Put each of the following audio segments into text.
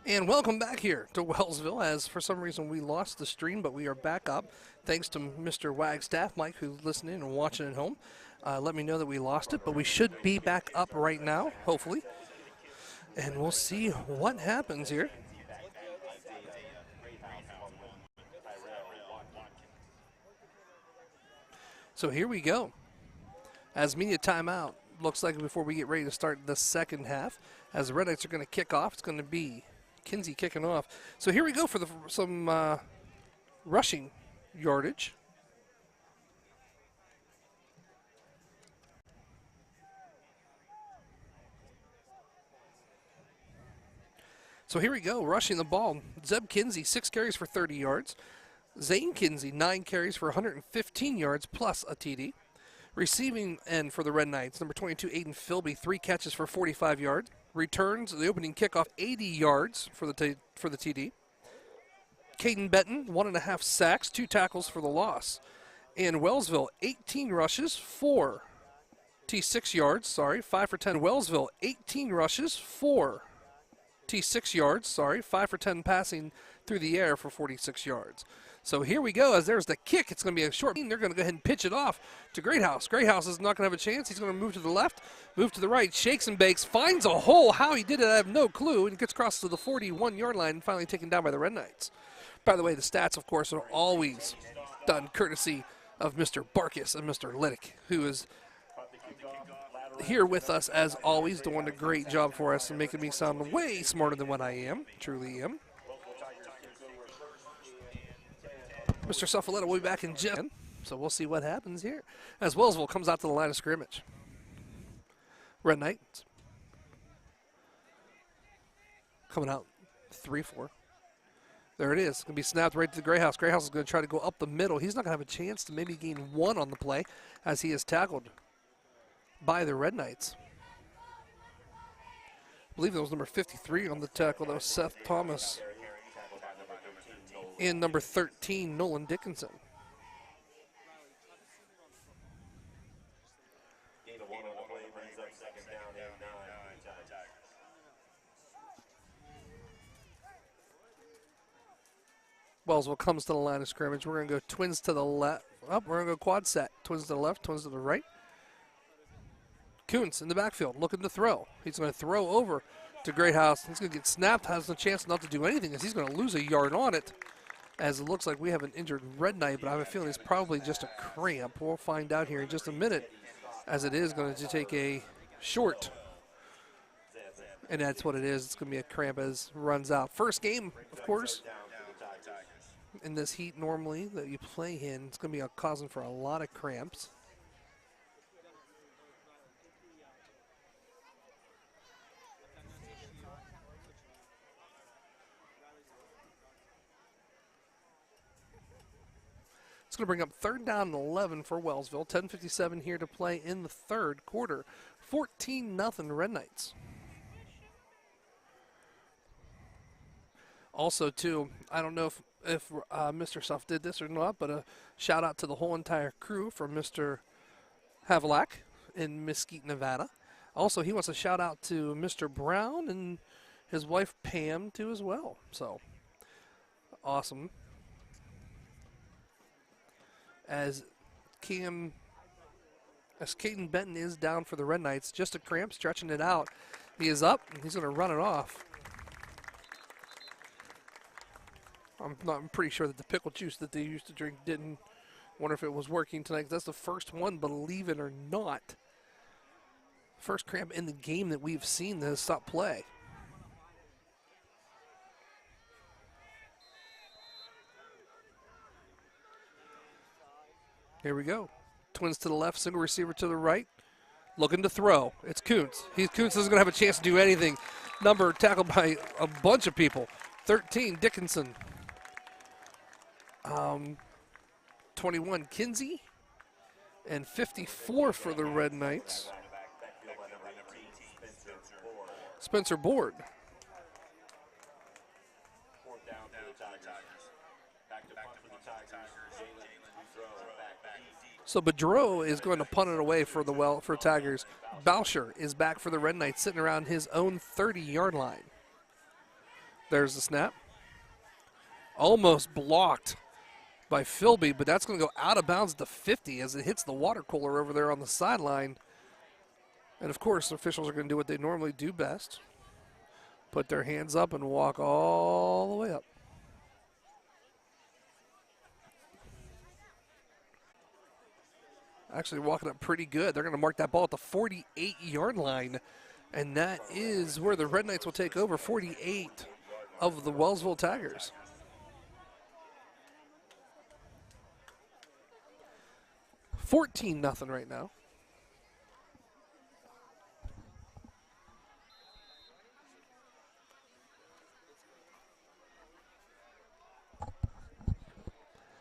And welcome back here to Wellsville, as for some reason we lost the stream, but we are back up. Thanks to Mr. Wagstaff, Mike, who's listening and watching at home. Let me know that we lost it, but we should be back up right now, hopefully. And we'll see what happens here. So here we go. As media timeout, looks like before we get ready to start the second half, as the Red Knights are going to kick off, it's going to be Kinsey kicking off. So here we go for some rushing yardage. So here we go, rushing the ball. Zeb Kinsey, 6 carries for 30 yards. Zane Kinsey, 9 carries for 115 yards plus a TD. Receiving end for the Red Knights, number 22, Aiden Philby, 3 catches for 45 yards. Returns the opening kickoff, 80 yards for the TD. Caden Benton, 1.5 sacks, 2 tackles for the loss. And Wellsville, 18 rushes, 4 T6 yards, 5 for 10. Wellsville, 18 rushes, 4 T6 yards, 5 for 10 passing through the air for 46 yards. So here we go, as there's the kick. It's going to be a short. They're going to go ahead and pitch it off to Greathouse. Greathouse is not going to have a chance. He's going to move to the left, move to the right, shakes and bakes, finds a hole. How he did it, I have no clue, and gets across to the 41-yard line and finally taken down by the Red Knights. By the way, the stats, of course, are always done courtesy of Mr. Barkus and Mr. Liddick, who is here with us as always, doing a great job for us and making me sound way smarter than what I am, truly am. Mr. Suffaletta will be back in just, so we'll see what happens here as Wellsville comes out to the line of scrimmage. Red Knights coming out 3-4. There it is. It's going to be snapped right to the Greathouse. Greathouse is going to try to go up the middle. He's not going to have a chance to maybe gain 1 on the play as he is tackled by the Red Knights. I believe that was number 53 on the tackle. That was Seth Thomas. And number 13, Nolan Dickinson. Wellsville comes to the line of scrimmage. We're going to go twins to the left. Oh, we're going to go quad set. Twins to the left, twins to the right. Kuntz in the backfield looking to throw. He's going to throw over to Greathouse. He's going to get snapped, has no chance not to do anything as he's going to lose a yard on it. As it looks like we have an injured Red Knight, but I have a feeling it's probably just a cramp. We'll find out here in just a minute, as it is going to take a short. And that's what it is. It's going to be a cramp as runs out. First game, of course, in this heat normally that you play in. It's going to be causing for a lot of cramps. It's going to bring up 3rd down and 11 for Wellsville. 10:57 here to play in the third quarter. 14-0 Red Knights. Also, too, I don't know if Mr. Suff did this or not, but a shout out to the whole entire crew from Mr. Havlak in Mesquite, Nevada. Also, he wants a shout out to Mr. Brown and his wife Pam, too, as well. So, awesome. As Caden Benton is down for the Red Knights, just a cramp, stretching it out. He is up, and he's going to run it off. I'm pretty sure that the pickle juice that they used to drink didn't. Wonder if it was working tonight. That's the first one, believe it or not. First cramp in the game that we've seen that has stopped play. Here we go. Twins to the left, single receiver to the right. Looking to throw. It's Kuntz. Kuntz isn't going to have a chance to do anything. Number tackled by a bunch of people. 13, Dickinson. 21, Kinsey. And 54 for the Red Knights. Spencer Board. So Bedreau is going to punt it away for Tigers. Boucher is back for the Red Knights, sitting around his own 30-yard line. There's the snap. Almost blocked by Philby, but that's going to go out of bounds at the 50 as it hits the water cooler over there on the sideline. And, of course, officials are going to do what they normally do best. Put their hands up and walk all the way up. Actually walking up pretty good. They're going to mark that ball at the 48-yard line. And that is where the Red Knights will take over, 48 of the Wellsville Tigers. $14-0 right now.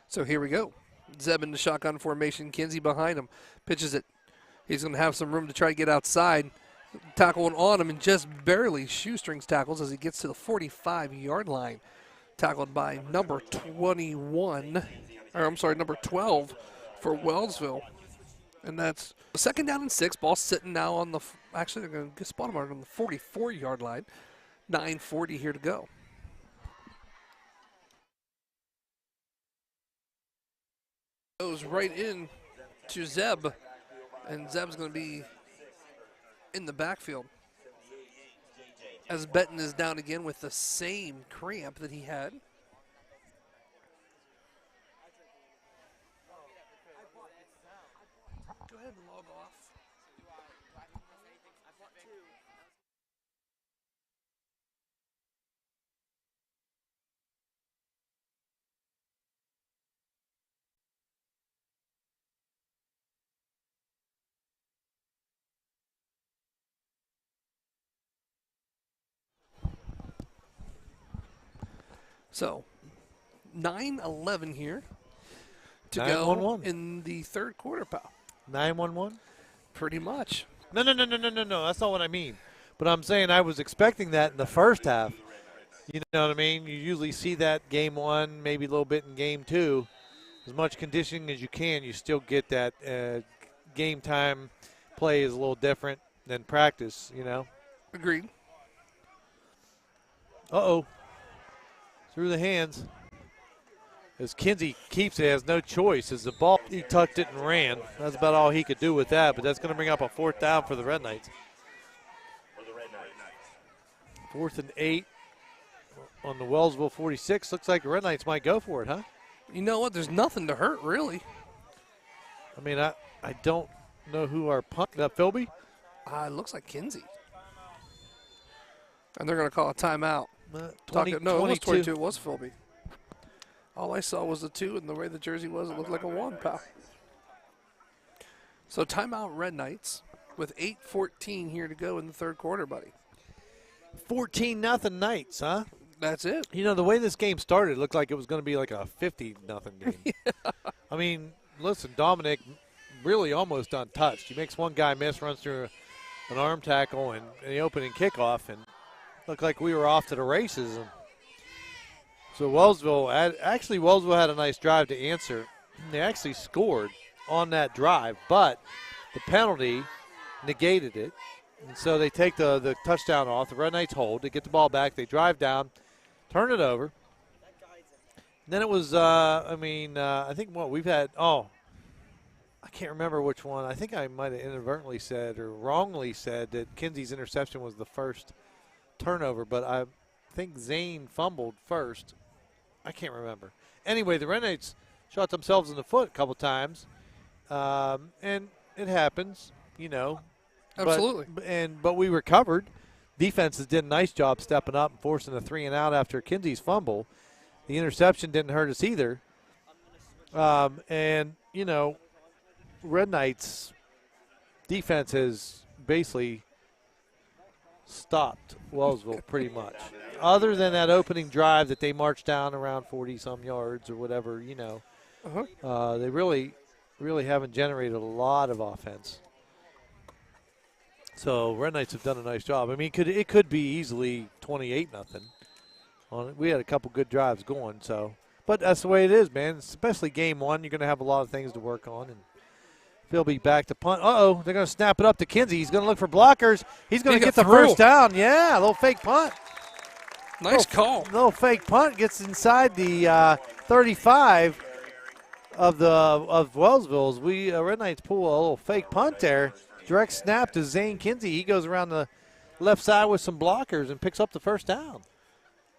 So here we go. Zeb in the shotgun formation. Kinsey behind him. Pitches it. He's going to have some room to try to get outside. Tackling on him and just barely shoestrings tackles as he gets to the 45-yard line. Tackled by number 21, or I'm sorry, number 12 for Wellsville. And that's 2nd down and 6. Ball sitting now on the, actually they're going to spot him on the 44-yard line. 9:40 here to go. Goes right in to Zeb, and Zeb's going to be in the backfield as Benton is down again with the same cramp that he had. Go ahead and log off. So, 9:11 here to go in the third quarter, pal. 9-1-1? Pretty much. No. That's not what I mean. But I'm saying I was expecting that in the first half. You know what I mean? You usually see that game one, maybe a little bit in game two. As much conditioning as you can, you still get that game time play is a little different than practice, you know? Agreed. Uh-oh. Through the hands. As Kinsey keeps it, has no choice. As the ball, he tucked it and ran. That's about all he could do with that, but that's going to bring up a 4th down for the Red Knights. 4th and 8 on the Wellsville 46. Looks like the Red Knights might go for it, huh? You know what? There's nothing to hurt, really. I mean, I don't know who our punt. That Philby? It looks like Kinsey. And they're going to call a timeout. 20, no, 22. it was 22. It was Philby. All I saw was a 2, and the way the jersey was, it looked like a 1, pal. So timeout Red Knights with 8:14 here to go in the third quarter, buddy. 14-0 Knights, huh? That's it. You know, the way this game started, it looked like it was going to be like a 50-0 game. Yeah. I mean, listen, Dominic really almost untouched. He makes one guy miss, runs through an arm tackle and the opening kickoff, and looked like we were off to the races. So Wellsville had a nice drive to answer. They actually scored on that drive, but the penalty negated it. And so they take the touchdown off. The Red Knights hold. They get the ball back. They drive down, turn it over. And then it was, I think we've had, I can't remember which one. I think I might have inadvertently said or wrongly said that Kinsey's interception was the first turnover, but I think Zane fumbled first. I can't remember. Anyway, the Red Knights shot themselves in the foot a couple times, and it happens, you know. Absolutely. But we recovered. Defenses did a nice job stepping up and forcing a 3-and-out after Kinsey's fumble. The interception didn't hurt us either. And, you know, Red Knights defense has basically stopped Wellsville pretty much. Other than that opening drive that they marched down around 40-some yards or whatever, you know, they really haven't generated a lot of offense. So Red Knights have done a nice job. I mean, it could be easily 28-0. We had a couple good drives going, so. But that's the way it is, man. Especially game one, you're going to have a lot of things to work on. And they'll be back to punt. Uh-oh, they're going to snap it up to Kinsey. He's going to look for blockers. He's going to get the first down. Yeah, a little fake punt. Nice call. Little fake punt gets inside the 35 of Wellsville. We Red Knights pull a little fake punt there. Direct snap to Zane Kinsey. He goes around the left side with some blockers and picks up the first down.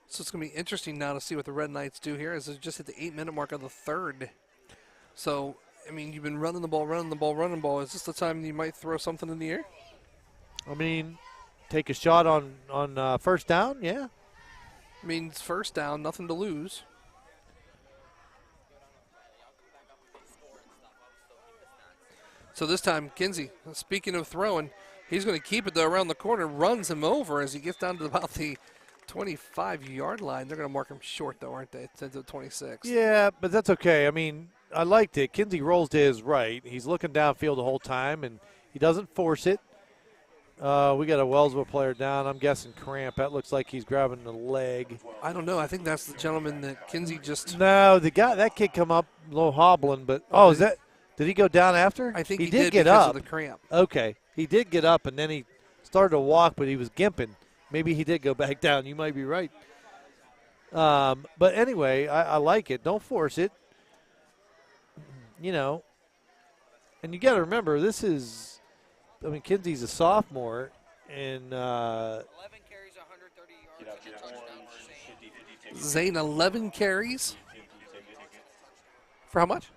So it's going to be interesting now to see what the Red Knights do here as they just hit the 8-minute mark of the third. So, I mean, you've been running the ball. Is this the time you might throw something in the air? I mean, take a shot on first down, yeah. I mean, it's first down, nothing to lose. So this time, Kinsey, speaking of throwing, he's going to keep it, though, around the corner, runs him over as he gets down to about the 25-yard line. They're going to mark him short, though, aren't they? It's into the 26. Yeah, but that's okay. I mean, I liked it. Kinsey rolls to his right. He's looking downfield the whole time, and he doesn't force it. We got a Wellsville player down. I'm guessing cramp. That looks like he's grabbing the leg. I don't know. I think that's the gentleman that Kinsey just. No, the guy, that kid come up a little hobbling, but is that? Did he go down after? I think he did get because up. of the cramp. Okay, he did get up, and then he started to walk, but he was gimping. Maybe he did go back down. You might be right. But anyway, I like it. Don't force it. You know, and you got to remember, this is, I mean, Kinsey's a sophomore, and 11 carries, 130 yards, and a touchdown for Zane. Zane, 11 carries. For how much?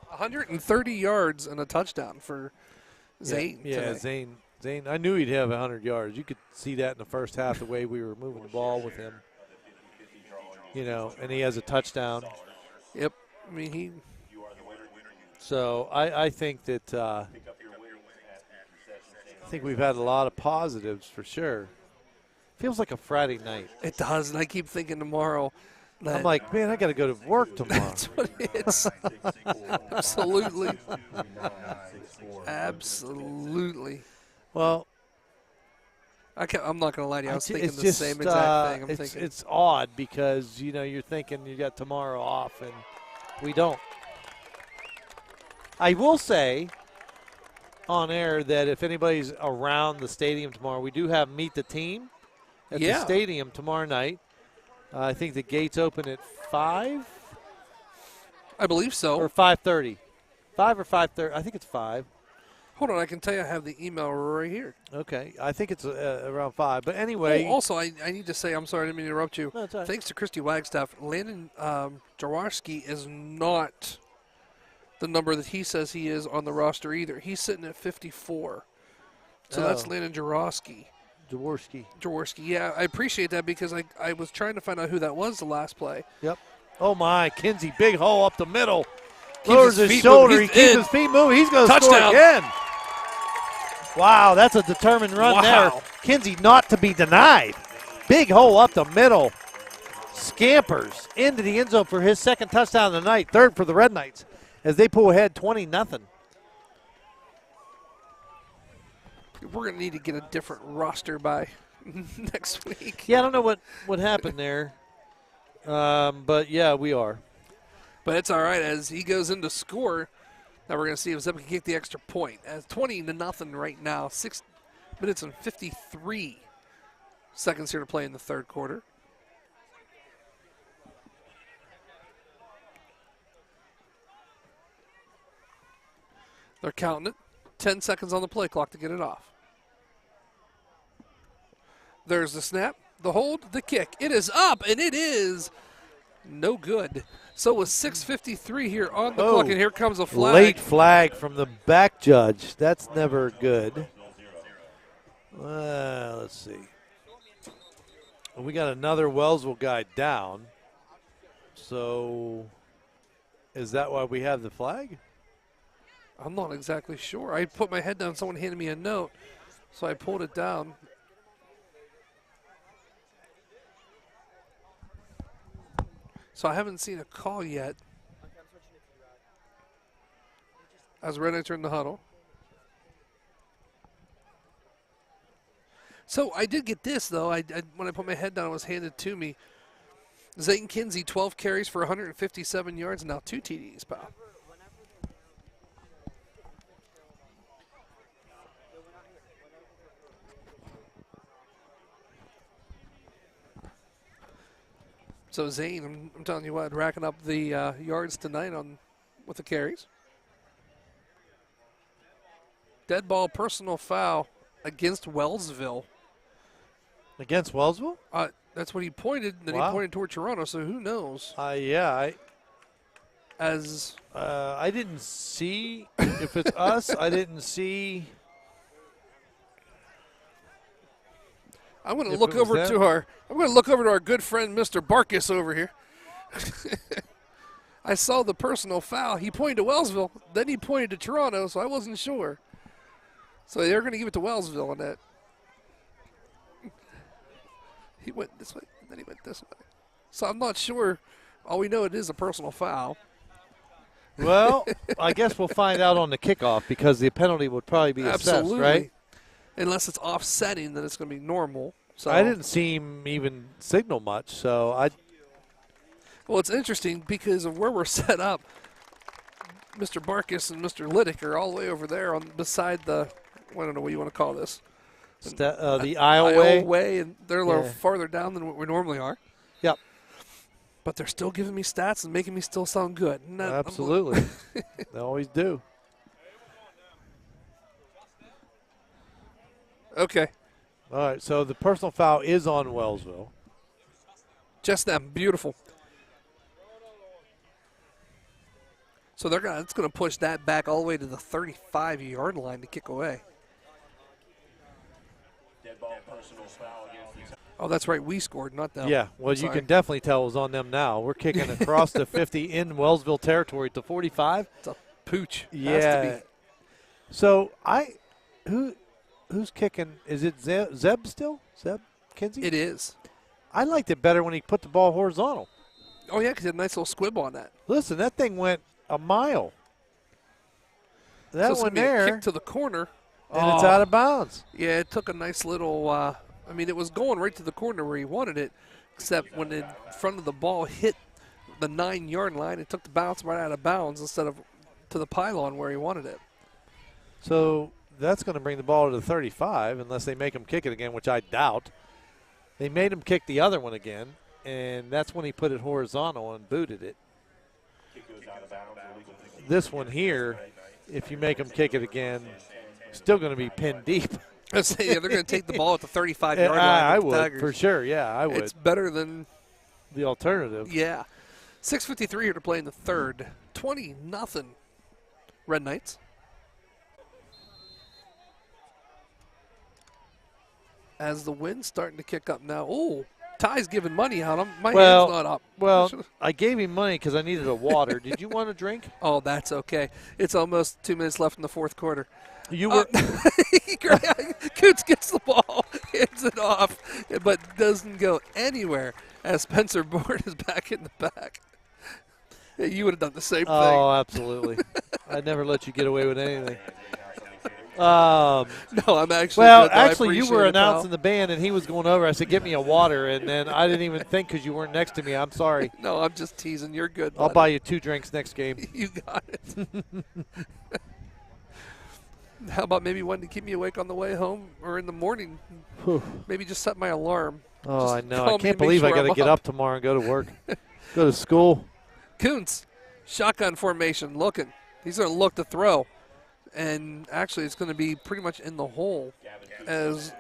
130 yards and a touchdown for Zane. Yeah, today. Zane. I knew he'd have 100 yards. You could see that in the first half, the way we were moving the ball with him. You know, and he has a touchdown. Yep. I mean, he. So I think that I think we've had a lot of positives for sure. Feels like a Friday night. It does, and I keep thinking tomorrow. I'm like, man, I got to go to work tomorrow. That's what it is. Absolutely. Absolutely. Well, I'm not going to lie to you. I was thinking it's the just, same exact thing. It's odd because, you know, you're thinking you got tomorrow off, and we don't. I will say on air that if anybody's around the stadium tomorrow, we do have Meet the Team at the stadium tomorrow night. I think the gates open at 5. I believe so. Or 5:30. 5 or 5:30. I think it's 5. Hold on, I can tell you I have the email right here. Okay, I think it's around 5. But anyway. Also, I need to say, I'm sorry, I didn't mean to interrupt you. No, it's all right. Thanks to Christy Wagstaff, Landon Jaworski is not the number that he says he is on the roster either. He's sitting at 54. So that's Landon Jaworski. Jaworski, yeah, I appreciate that because I was trying to find out who that was the last play. Yep. Oh, my. Kinsey, big hole up the middle. Keeps Lowers his shoulder. He keeps his feet moving. He's going to score again. Wow, that's a determined run there. Kinsey not to be denied. Big hole up the middle. Scampers into the end zone for his second touchdown of the night. Third for the Red Knights as they pull ahead 20-0. We're going to need to get a different roster by next week. Yeah, I don't know what happened there. But, yeah, we are. But it's all right as he goes in to score. Now we're going to see if Zeb can kick the extra point. As 20-0 right now. 6 minutes and 53 seconds here to play in the third quarter. They're counting it. 10 seconds on the play clock to get it off. There's the snap, the hold, the kick. It is up, and it is no good. So with 6:53 here on the clock, and here comes a flag. Late flag from the back judge. That's never good. Let's see. We got another Wellsville guy down. So is that why we have the flag? I'm not exactly sure. I put my head down. Someone handed me a note, so I pulled it down. So I haven't seen a call yet. As Red Knights are in the huddle. So I did get this, though. When I put my head down, it was handed to me. Zayton Kinsey, 12 carries for 157 yards, and now 2 TDs, pal. So Zane, I'm telling you what, racking up the yards tonight with the carries. Dead ball personal foul against Wellsville. Against Wellsville? That's what he pointed. Then he Wow. pointed toward Toronto. So who knows? Yeah. I didn't see if it's us. I didn't see. I'm going to If look it was over them. to our. I'm going to look over to our good friend Mr. Barkus over here. I saw the personal foul. He pointed to Wellsville. Then he pointed to Toronto. So I wasn't sure. So they're going to give it to Wellsville on that. He went this way, and then he went this way. So I'm not sure. All we know, it is a personal foul. Well, I guess we'll find out on the kickoff because the penalty would probably be assessed, Absolutely. right? Unless it's offsetting, then it's going to be normal. So I didn't see him even signal much, so I. Well, it's interesting because of where we're set up. Mr. Barkus and Mr. Liddick are all the way over there on beside the. I don't know what you want to call this. The aisle way. And they're a little farther down than what we normally are. Yep. But they're still giving me stats and making me still sound good. Absolutely. They always do. Okay. All right, so the personal foul is on Wellsville. Just them. Beautiful. So it's going to push that back all the way to the 35-yard line to kick away. Oh, that's right. We scored, not them. Yeah, well, you can definitely tell it was on them now. We're kicking across the 50 in Wellsville territory to 45. It's a pooch. Yeah. Has to be. So who's kicking? Is it Zeb still? Zeb Kinsey? It is. I liked it better when he put the ball horizontal. Oh, yeah, because he had a nice little squib on that. Listen, that thing went a mile. That so it's one gonna be a there, kick to the corner. and it's out of bounds. Yeah, it took a nice little it was going right to the corner where he wanted it, except when the front of the ball hit the 9-yard line, it took the bounce right out of bounds instead of to the pylon where he wanted it. So that's going to bring the ball to the 35 unless they make him kick it again, which I doubt. They made him kick the other one again, and that's when he put it horizontal and booted it. This one here, if you make him kick it again, still going to be pinned deep. I'd say, they're going to take the ball at the 35-yard line. I with the would, Tigers. for sure. Yeah, I would. It's better than The alternative. Yeah. 6:53 here to play in the third. 20-0 Red Knights. As the wind's starting to kick up now. Oh, Ty's giving money out. My hand's not up. Well, I gave him money because I needed a water. Did you want a drink? Oh, that's okay. It's almost 2 minutes left in the fourth quarter. You were. Coots gets the ball, hands it off, but doesn't go anywhere as Spencer Bourne is back in the back. Yeah, you would have done the same thing. Oh, absolutely. I'd never let you get away with anything. No, I'm actually. Well, good, though. I actually, you appreciate were it, pal. announcing the band, and he was going over. I said, "Get me a water," and then I didn't even think because you weren't next to me. I'm sorry. No, I'm just teasing. You're good. I'll buddy. buy you 2 drinks next game. You got it. How about maybe one to keep me awake on the way home or in the morning? Maybe just set my alarm. Oh, Just I know. call I me can't to make believe I sure got to I'm get up tomorrow and go to work, go to school. Kuntz, shotgun formation, looking. He's going to look to throw. And actually, it's going to be pretty much in the hole as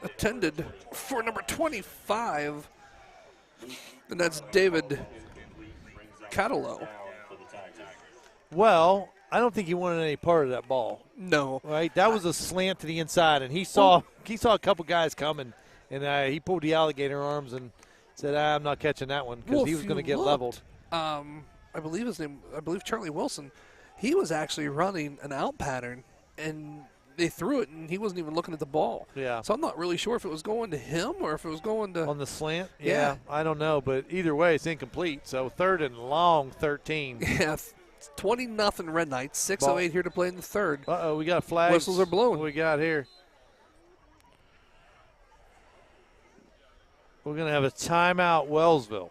attended for number 25. And that's David Catalo. Well, I don't think he wanted any part of that ball. No. Right, that was a slant to the inside, and he saw a couple guys coming, and he pulled the alligator arms and said, "I'm not catching that one," because he was going to get leveled. I believe Charlie Wilson. He was actually running an out pattern, and they threw it, and he wasn't even looking at the ball. Yeah. So I'm not really sure if it was going to him or if it was going to On the slant? Yeah. I don't know, but either way, it's incomplete. So 3rd and long, 13. Yeah. 20-0 Red Knights. 6:08 here to play in the third. Uh-oh, we got flags. Whistles are blowing. What we got here? We're going to have a timeout, Wellsville.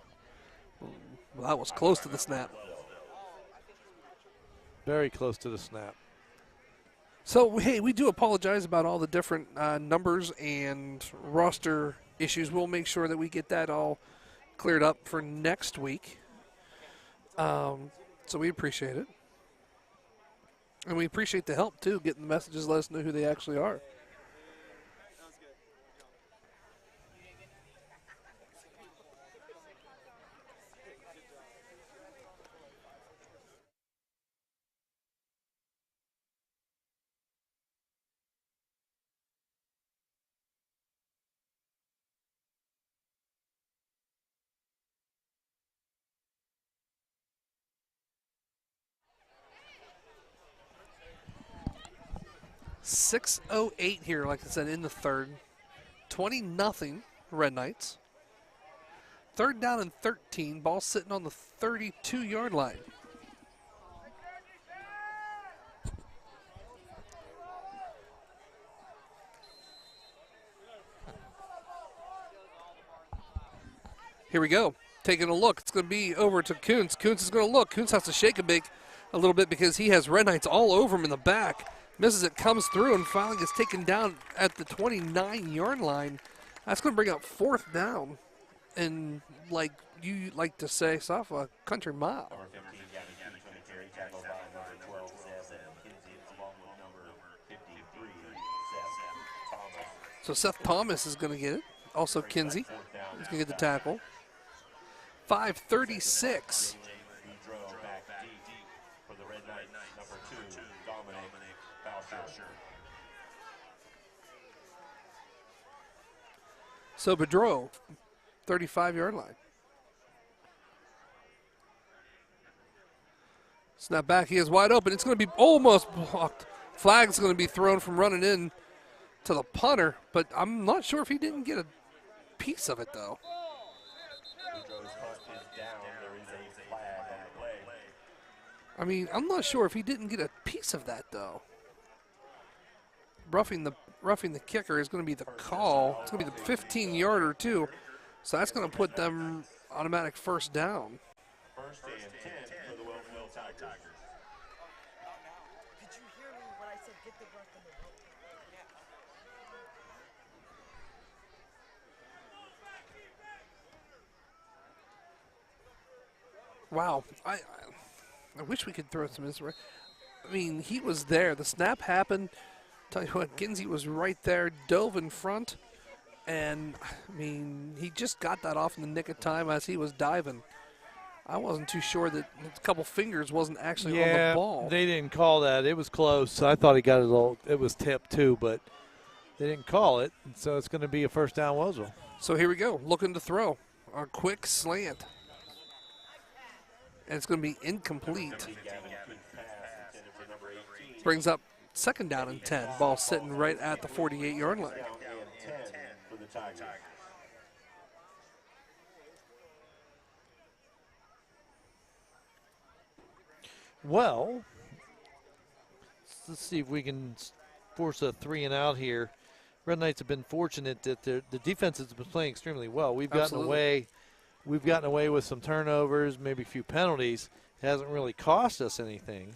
Well, that was close to the snap. Very close to the snap. So, hey, we do apologize about all the different numbers and roster issues. We'll make sure that we get that all cleared up for next week. So we appreciate it. And we appreciate the help, too, getting the messages, let us know who they actually are. .608 here, like I said, in the third. 20-0 Red Knights. Third down and 13. Ball sitting on the 32-yard line. Here we go. Taking a look. It's going to be over to Kuntz. Kuntz is going to look. Kuntz has to shake a little bit because he has Red Knights all over him in the back. Misses it, comes through, and finally gets taken down at the 29-yard line. That's going to bring up fourth down. And like you like to say, off a country mile. So Seth Thomas is going to get it. Also Kinsey is going to get the tackle. 5:36. So Bedreau, 35-yard line. Snap back, he is wide open. It's going to be almost blocked. Flag's going to be thrown from running in to the punter, but I'm not sure if he didn't get a piece of it, though. I mean, I'm not sure if he didn't get a piece of that, though. Roughing the kicker is going to be the call. It's going to be the 15-yarder, too. So that's going to put them automatic first down. First and 10 for the Wellsville Tigers. Did you hear me when I said get the breath in the boat? Wow. I wish we could throw some inspiration. I mean, he was there. The snap happened. Tell you what, Kinsey was right there, dove in front, and, I mean, he just got that off in the nick of time as he was diving. I wasn't too sure that a couple fingers wasn't actually on the ball. They didn't call that. It was close. I thought he got it a little. It was tipped, too, but they didn't call it, so it's going to be a first down Wellsville. So here we go, looking to throw. A quick slant. And it's going to be incomplete. Brings up second down and 10. Ball sitting right at the 48-yard line. Well, let's see if we can force a 3-and-out here. Red Knights have been fortunate that the defense has been playing extremely well. We've gotten away with some turnovers, maybe a few penalties. It hasn't really cost us anything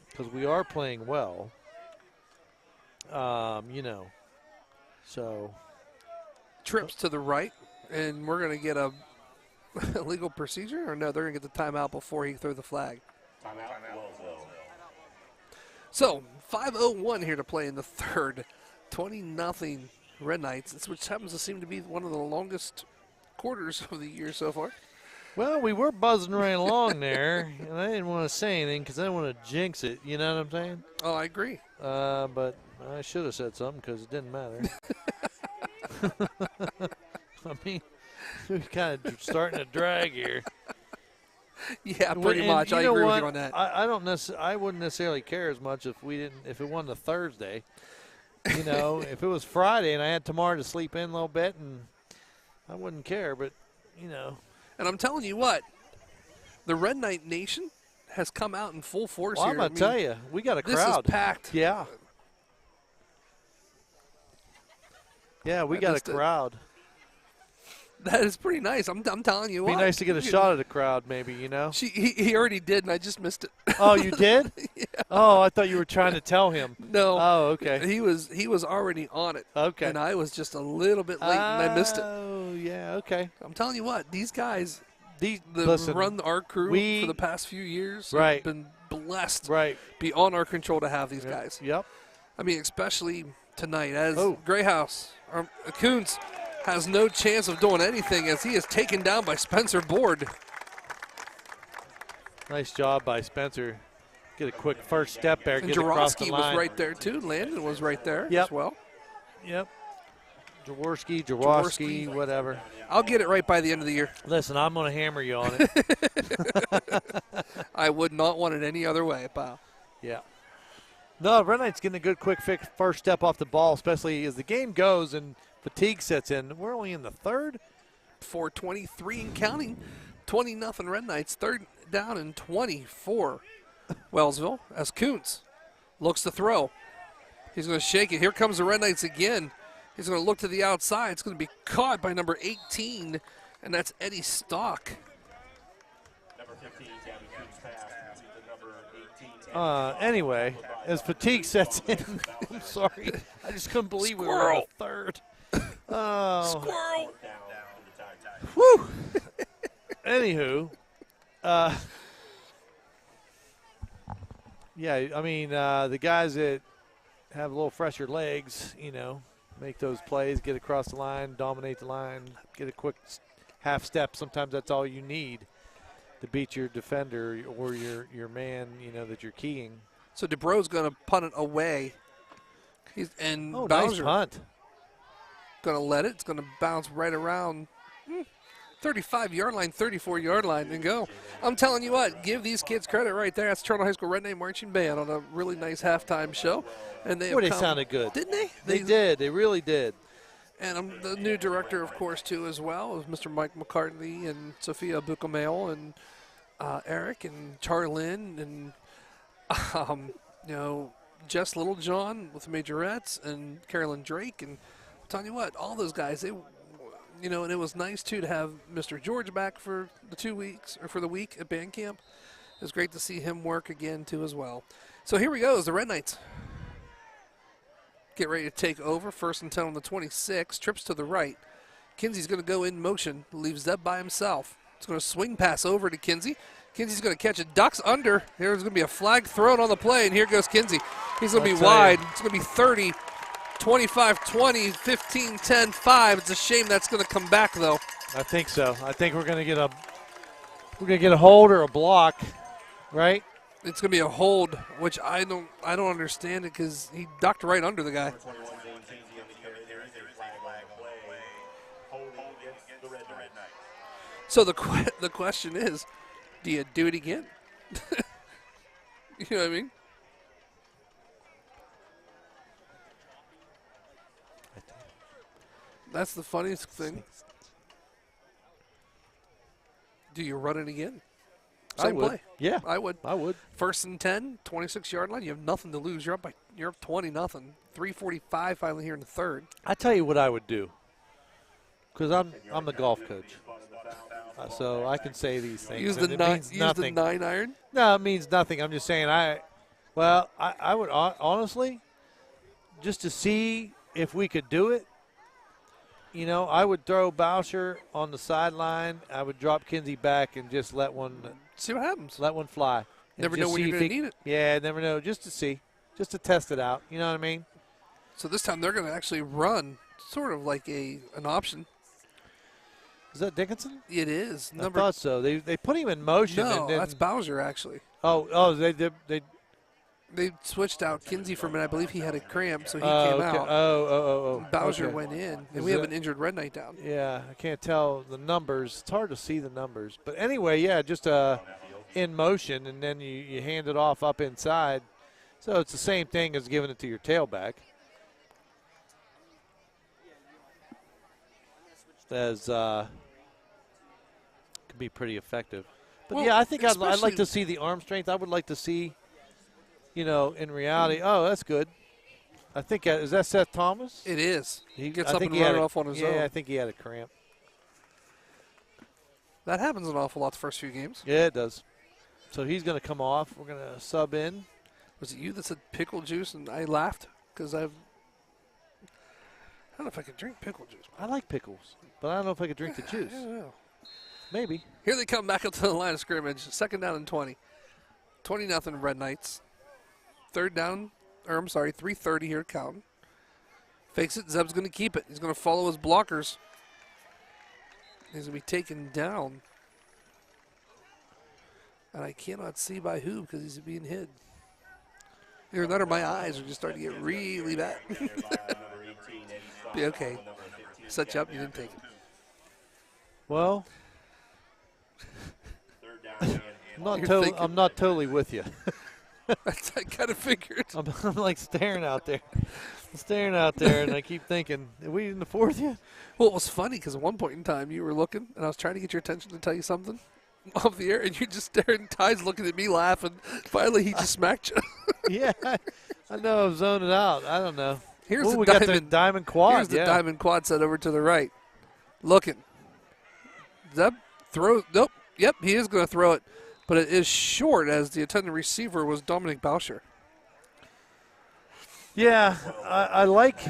because we are playing well. So trips to the right, and we're going to get a legal procedure, or no? They're going to get the timeout before he threw the flag. So 5:01 here to play in the third. 20-0 Red Knights, which happens to seem to be one of the longest quarters of the year so far. Well, we were buzzing right along there, and I didn't want to say anything because I didn't want to jinx it. You know what I'm saying? Oh, I agree. But I should have said something because it didn't matter. I mean, we're kind of starting to drag here. Yeah, pretty much. I agree with you on that. I wouldn't necessarily care as much if it wasn't a Thursday. You know, if it was Friday and I had tomorrow to sleep in a little bit, and I wouldn't care. But you know. And I'm telling you what, the Red Knight Nation has come out in full force here. I'm going to tell you, we got a crowd. This is packed. Yeah. Yeah, we got a crowd. That is pretty nice. I'm telling you Be what. nice to get a shot at the crowd, maybe, you know? He already did, and I just missed it. Oh, you did? Oh, I thought you were trying to tell him. No. Oh, okay. He was already on it. Okay. And I was just a little bit late, and I missed it. Oh, yeah, okay. I'm telling you what, these guys Listen, run our crew for the past few years Right. have been blessed right. beyond our control to have these guys. Yep. I mean, especially tonight, as Oh. Greyhouse, Kuntz has no chance of doing anything as he is taken down by Spencer Board. Nice job by Spencer. Get a quick first step there, And get across the Jaworski line. was right there, too. Landon was right there Yep. as well. Yep. Jaworski, Jaworski. whatever. I'll get it right by the end of the year. Listen, I'm going to hammer you on it. I would not want it any other way, pal. Yeah. No, Red Knights getting a good quick first step off the ball, especially as the game goes and fatigue sets in. We're only in the third. 4:23 and counting. 20-0 Red Knights. Third down and 20 for Wellsville as Kuntz looks to throw. He's going to shake it. Here comes the Red Knights again. He's going to look to the outside. It's going to be caught by number 18, and that's Eddie Stock. Number 15, Gavin Coombs pass to number 18. Anyway, as fatigue sets in, I'm sorry. I just couldn't believe we were in the third. Oh. Squirrel. Whew. Anywho, yeah, I mean, the guys that have a little fresher legs, you know, make those plays, get across the line, dominate the line, get a quick half step. Sometimes that's all you need to beat your defender or your man, you know, that you're keying. So DeBro's going to punt it away. And Oh, Bowser nice punt. going to let it. It's going to bounce right around 35-yard line, 34-yard line, and go. I'm telling you what, give these kids credit right there. That's Toronto High School Red Knight Marching Band on a really nice halftime show. And they Boy, they sounded good. Didn't they? They did. They really did. And I'm the new director, of course, too, as well, of Mr. Mike McCartney and Sophia Bucamel and Eric and Charlyn and, you know, Jess Littlejohn with Majorettes and Carolyn Drake. And I'm telling you what, all those guys, they, you know, and it was nice, too, to have Mr. George back for the 2 weeks, or for the week at band camp. It was great to see him work again, too, as well. So here we go, the Red Knights get ready to take over. First and 10 on the 26. Trips to the right. Kinsey's going to go in motion. Leaves Zeb by himself. It's going to swing pass over to Kinsey. Kinsey's going to catch it. Ducks under. There's going to be a flag thrown on the play, and here goes Kinsey. He's going to be wide. It's going to be 30, 25, 20, 15, 10, 5. It's a shame that's going to come back, though. I think so. I think we're going to get a hold or a block, right? It's going to be a hold, which I don't understand it because he ducked right under the guy. So the question is, do you do it again? You know what I mean? That's the funniest thing. Do you run it again? Same I would. play. Yeah, I would. I would. First and 10, 26-yard line. You have nothing to lose. You're up 20-0. 3:45 finally here in the third. I tell you what I would do, because I'm the golf coach, so I can say these things. Use and the it nine. means Use nothing. the 9-iron. No, it means nothing. I'm just saying I would honestly, just to see if we could do it. You know, I would throw Boucher on the sideline. I would drop Kinsey back and just let one See what happens. fly. And Never just know when see you're if going to need it. Yeah, never know. Just to see, just to test it out. You know what I mean? So this time they're going to actually run, sort of like an option. Is that Dickinson? It is. I thought so. They put him in motion. No, and then, that's Bowser actually. They They switched out Kinsey for a minute. I believe he had a cramp, so he came okay. out. Bowser okay. went in, and Is we have that- an injured Red Knight down. Yeah, I can't tell the numbers. It's hard to see the numbers. But anyway, yeah, just in motion, and then you hand it off up inside. So it's the same thing as giving it to your tailback. As can be pretty effective. But Well, yeah, I think I'd like especially- to see the arm strength. I would like to see, you know, in reality. Oh, that's good. I think is that Seth Thomas? It is. He gets I up think and he had runs a- off on his yeah, own. I think he had a cramp. That happens an awful lot the first few games. Yeah, it does. So he's going to come off. We're going to sub in. Was it you that said pickle juice and I laughed? Because I don't know if I can drink pickle juice. I like pickles, but I don't know if I could drink the juice. I don't know. Maybe. Here they come back up to the line of scrimmage. Second down and 20. 20-0 Red Knights. 3:30 here at Cowden. Fakes it. Zeb's going to keep it. He's going to follow his blockers. He's going to be taken down. And I cannot see by who because he's being hid. Either that or my eyes are just starting to get really bad. Be okay. Set you up. You didn't take it. Well, You're I'm not totally with you. I kind of figured. I'm like staring out there. I'm staring out there, and I keep thinking, are we in the fourth yet? Well, it was funny because at one point in time you were looking, and I was trying to get your attention to tell you something off the air, and you just staring. Ty's looking at me laughing. Finally, he just smacked you. Yeah, I know. I'm zoning out. I don't know. Here's Ooh, the we diamond, got the diamond quad. Here's the diamond quad set over to the right. Looking. Zeb throws. Nope. Yep, he is going to throw it, but it is short as the attendant receiver was Dominic Bauscher. Yeah, I like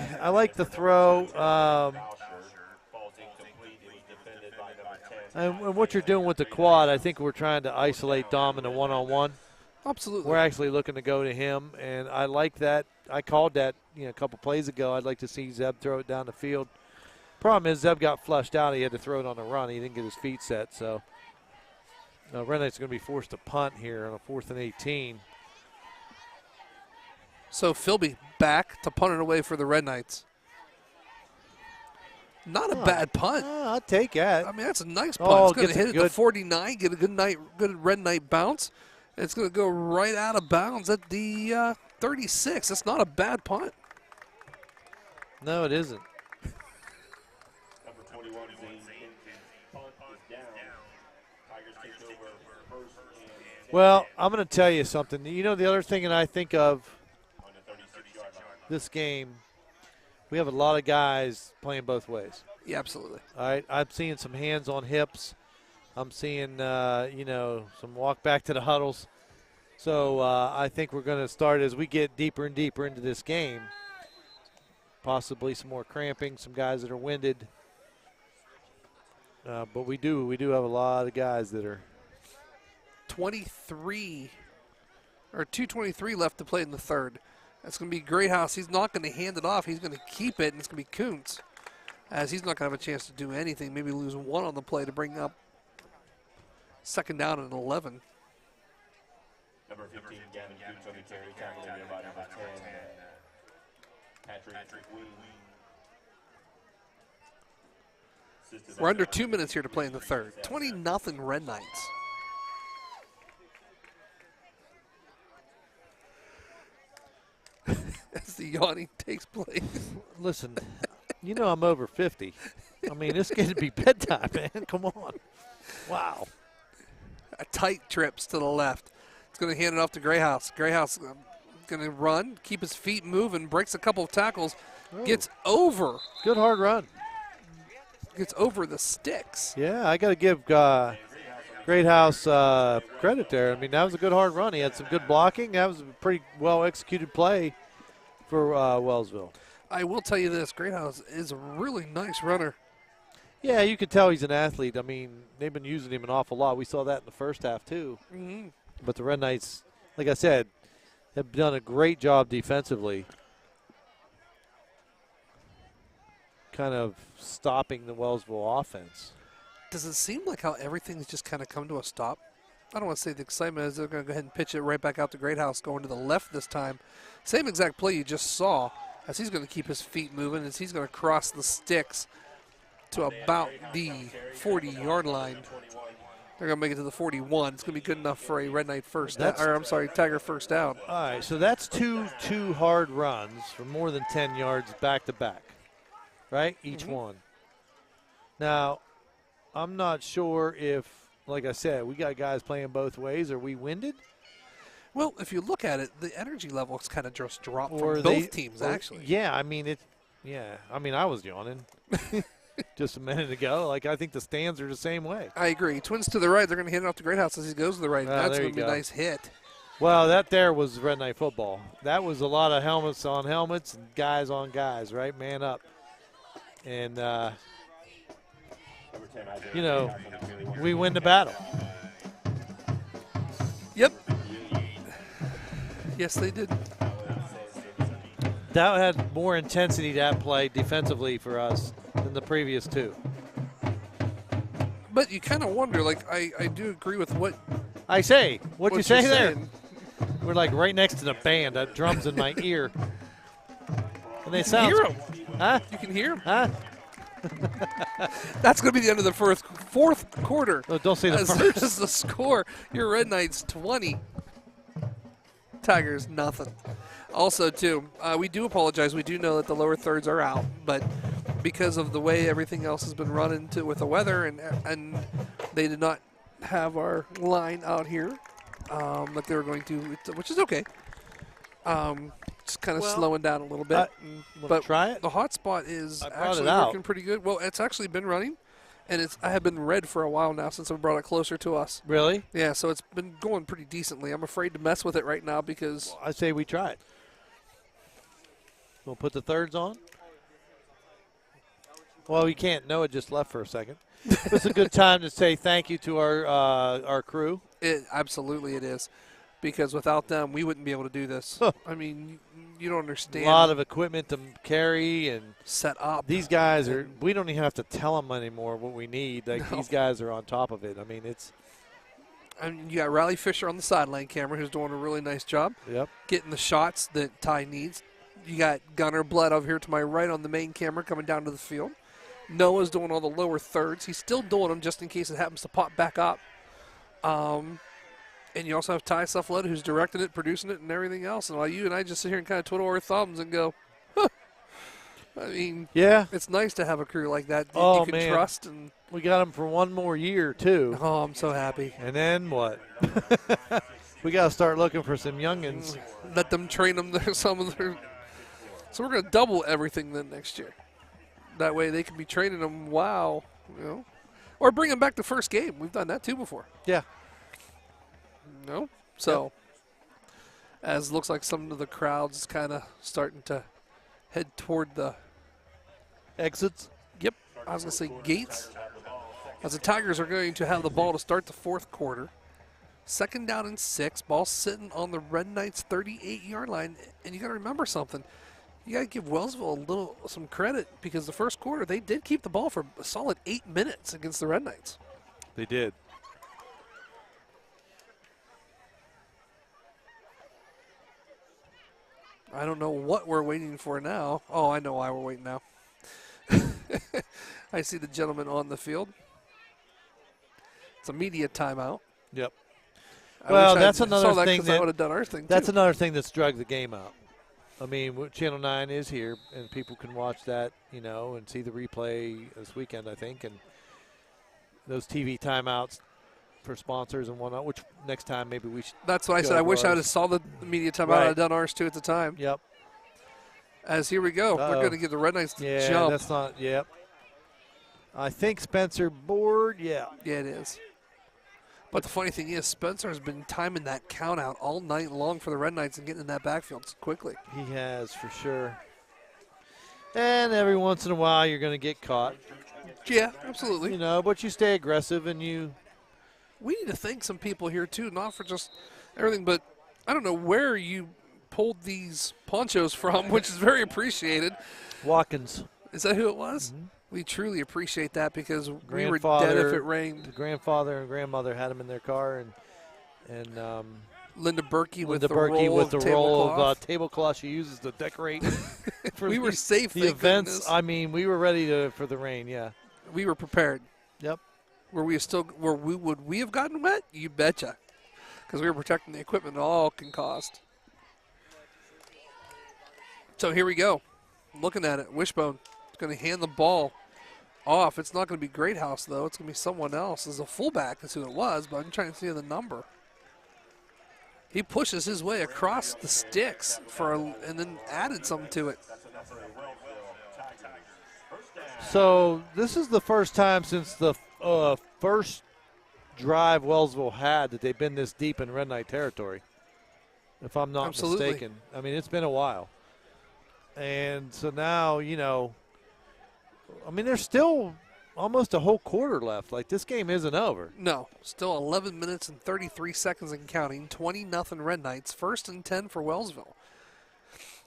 the throw. And what you're doing with the quad, I think we're trying to isolate Dom in a one-on-one. Absolutely. We're actually looking to go to him, and I like that. I called that a couple plays ago. I'd like to see Zeb throw it down the field. Problem is Zeb got flushed out. He had to throw it on the run. He didn't get his feet set, so Red Knights are going to be forced to punt here on a 4th and 18. So Philby back to punt it away for the Red Knights. Not a bad punt. I'll take that. I mean, that's a nice punt. Oh, It's going to hit gets it a at the 49, get a good Red Knight bounce. And it's going to go right out of bounds at the 36. That's not a bad punt. No, it isn't. Number 21 is punt is down. Tigers take over first and 10. Well, I'm going to tell you something. The other thing that I think of On the 36-yard line. this game, we have a lot of guys playing both ways. Yeah, absolutely. All right, I'm seeing some hands on hips. I'm seeing, some walk back to the huddles. So I think we're going to start as we get deeper and deeper into this game. Possibly some more cramping, some guys that are winded. But we do have a lot of guys that are 2:23 left to play in the third. That's going to be Greathouse. He's not going to hand it off. He's going to keep it, and it's going to be Kuntz, as he's not going to have a chance to do anything. Maybe lose one on the play to bring up second down and 11. Number 15, Gavin Coots on the carry, tackled by number 10, Patrick Wing. We're under 2 minutes here to play in the third. 20-0 Red Knights. As the yawning takes place. Listen, I'm over 50. I mean, it's going to be bedtime, man. Come on. Wow. A tight trips to the left. It's going to hand it off to Greyhouse. Greyhouse going to run, keep his feet moving, breaks a couple of tackles, gets over. Good hard run. Gets over the sticks. Yeah, I got to give Greathouse credit there. I mean, that was a good hard run. He had some good blocking. That was a pretty well-executed play for Wellsville. I will tell you this, Greathouse is a really nice runner. Yeah, you could tell he's an athlete. I mean, they've been using him an awful lot. We saw that in the first half, too. Mm-hmm. But the Red Knights, like I said, have done a great job defensively, kind of stopping the Wellsville offense. Does it seem like how everything's just kind of come to a stop? I don't want to say the excitement is they're going to go ahead and pitch it right back out to Greathouse, going to the left this time. Same exact play you just saw, as he's going to keep his feet moving, as he's going to cross the sticks to about the 40-yard line. They're going to make it to the 41. It's going to be good enough for a Red Knight Tiger first down. All right, so that's two hard runs for more than 10 yards back-to-back, right? Each one. Now, I'm not sure if, like I said, we got guys playing both ways. Are we winded? Well, if you look at it, the energy levels kind of just dropped for both teams, actually. Yeah, I mean, I was yawning. just a minute ago. Like, I think the stands are the same way. I agree. Twins to the right. They're going to hand it off to Greathouse as he goes to the right. Ah, That's there going to be you a go. nice hit. Well, that there was Red Knight football. That was a lot of helmets on helmets and guys on guys, right? Man up. And, you know, we win the battle. Yep. Yes, they did. That had more intensity, that play, defensively for us than the previous two. But you kind of wonder, like, I do agree with what I say, what'd you what say you're there? saying. We're like right next to the band. That drum's in my ear. And they You can sound. hear 'em. Huh? You can hear 'em. Huh? That's going to be the end of the fourth quarter. Oh, don't say the As first. is the score. Your Red Knights 20. Tigers nothing. Also, too, we do apologize. We do know that the lower thirds are out, but because of the way everything else has been run into with the weather, and they did not have our line out here that they were going to, which is okay. Just kind of Well, slowing down a little bit. Wanna try it? The hot spot is I brought actually it out. working pretty good. Well, it's actually been running, and I have been red for a while now since I brought it closer to us. Really? Yeah, so it's been going pretty decently. I'm afraid to mess with it right now because I say we try it. We'll put the thirds on. Well, you can't. Noah just left for a second. It's a good time to say thank you to our crew. absolutely it is, because without them we wouldn't be able to do this. I mean, you don't A understand. lot of equipment to carry, and set up. these guys are. We don't even have to tell them anymore what we need. Like No. these guys are on top of it. I mean, it's. I mean, you got Riley Fisher on the sideline camera, who's doing a really nice job Yep. getting the shots that Ty needs. You got Gunnar Blood over here to my right on the main camera coming down to the field. Noah's doing all the lower thirds. He's still doing them just in case it happens to pop back up. And you also have Ty Sufflett, who's directing it, producing it, and everything else. And while you and I just sit here and kind of twiddle our thumbs and go, huh. I mean, Yeah. it's nice to have a crew like that Oh, you can man. trust. And We got them for one more year too. oh, I'm so happy. And then what? We got to start looking for some youngins. Let them train them some of their. So we're going to double everything then next year. That way they can be training them. Wow, or bring them back to first game. We've done that too before. Yeah. No, so as looks like some of the crowds kind of starting to head toward the. Exits. Yep, I was going to say gates. As the Tigers are going to have the ball to start the fourth quarter. 2nd down and 6. Ball sitting on the Red Knights 38-yard line. And you got to remember something. You got to give Wellsville some credit because the first quarter they did keep the ball for a solid 8 minutes against the Red Knights. They did. I don't know what we're waiting for now. Oh, I know why we're waiting now. I see the gentleman on the field. It's a media timeout. Yep. I Well, wish I that's another saw that thing 'cause I that- would have done our thing That's too. another thing that's dragged the game out. I mean, Channel 9 is here, and people can watch that, and see the replay this weekend, I think. And those TV timeouts for sponsors and whatnot, which next time maybe we should. That's what I go said. I over wish I would ours. have saw the media timeout. Right. I'd have done ours too at the time. Yep. As here we go. We're Uh-oh. going to give the Red Knights the Yeah, jump. that's not. Yep. I think Spencer Board. Yeah. Yeah, it is. But the funny thing is, Spencer has been timing that count out all night long for the Red Knights and getting in that backfield quickly. He has for sure. And every once in a while, you're going to get caught, Yeah, absolutely. but you stay aggressive and you. We need to thank some people here too, not for just everything, but I don't know where you pulled these ponchos from, which is very appreciated. Watkins. Is that who it was? We truly appreciate that because we were dead if Grandfather- it rained. The grandfather and grandmother had him in their car, and Linda Berkey with Linda the Berkey roll with of the roll of tablecloth. tablecloth she uses to decorate. For We were safe, The thank events. goodness. I mean, we were ready for the rain. Yeah. We were prepared. Yep. Would we have gotten wet? You betcha. Because we were protecting the equipment at all can cost. So here we go. Looking at it. Wishbone is going to hand the ball off. It's not going to be Greathouse, though. It's going to be someone else. As a fullback, that's who it was, but I'm trying to see the number. He pushes his way across the sticks and then added something to it. So this is the first time since the first drive Wellsville had that they've been this deep in Red Knight territory, if I'm not Absolutely. mistaken. I mean, it's been a while. And so now, you know, I mean, there's still almost a whole quarter left. Like, this game isn't over. No, still 11 minutes and 33 seconds and counting. 20-0 Red Knights. 1st and 10 for Wellsville.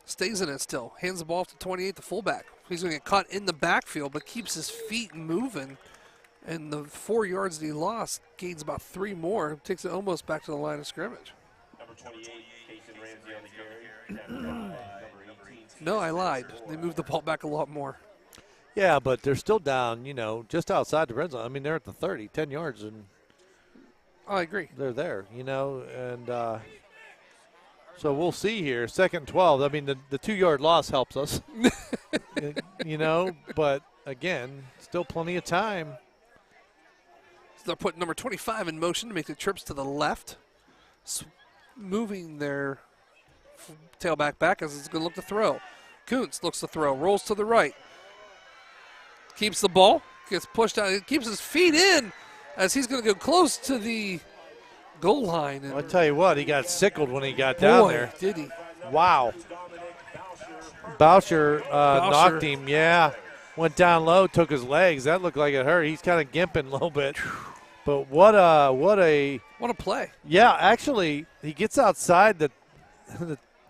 Stays in it still. Hands the ball off to 28, the fullback. He's going to get caught in the backfield, but keeps his feet moving. And the 4 yards that he lost gains about 3 more. Takes it almost back to the line of scrimmage. Number 28, Jason Ramsey on the carry. Number 18. No, I lied. They moved the ball back a lot more. Yeah, but they're still down, you know, just outside the red zone. I mean, they're at the 30, 10 yards, and Oh, I agree. they're there, you know. And so we'll see here. 2nd and 12. I mean, the 2-yard loss helps us, you know. But, again, still plenty of time. So they're putting number 25 in motion to make the trips to the left. Moving their tailback back as it's going to look to throw. Kuntz looks to throw, rolls to the right. Keeps the ball, gets pushed out. He keeps his feet in as he's going to go close to the goal line. And I'll tell you what, he got sickled when he got down there. Did he? Wow. Boucher knocked him, yeah. Went down low, took his legs. That looked like it hurt. He's kind of gimping a little bit. But what a play. Yeah, actually, he gets outside the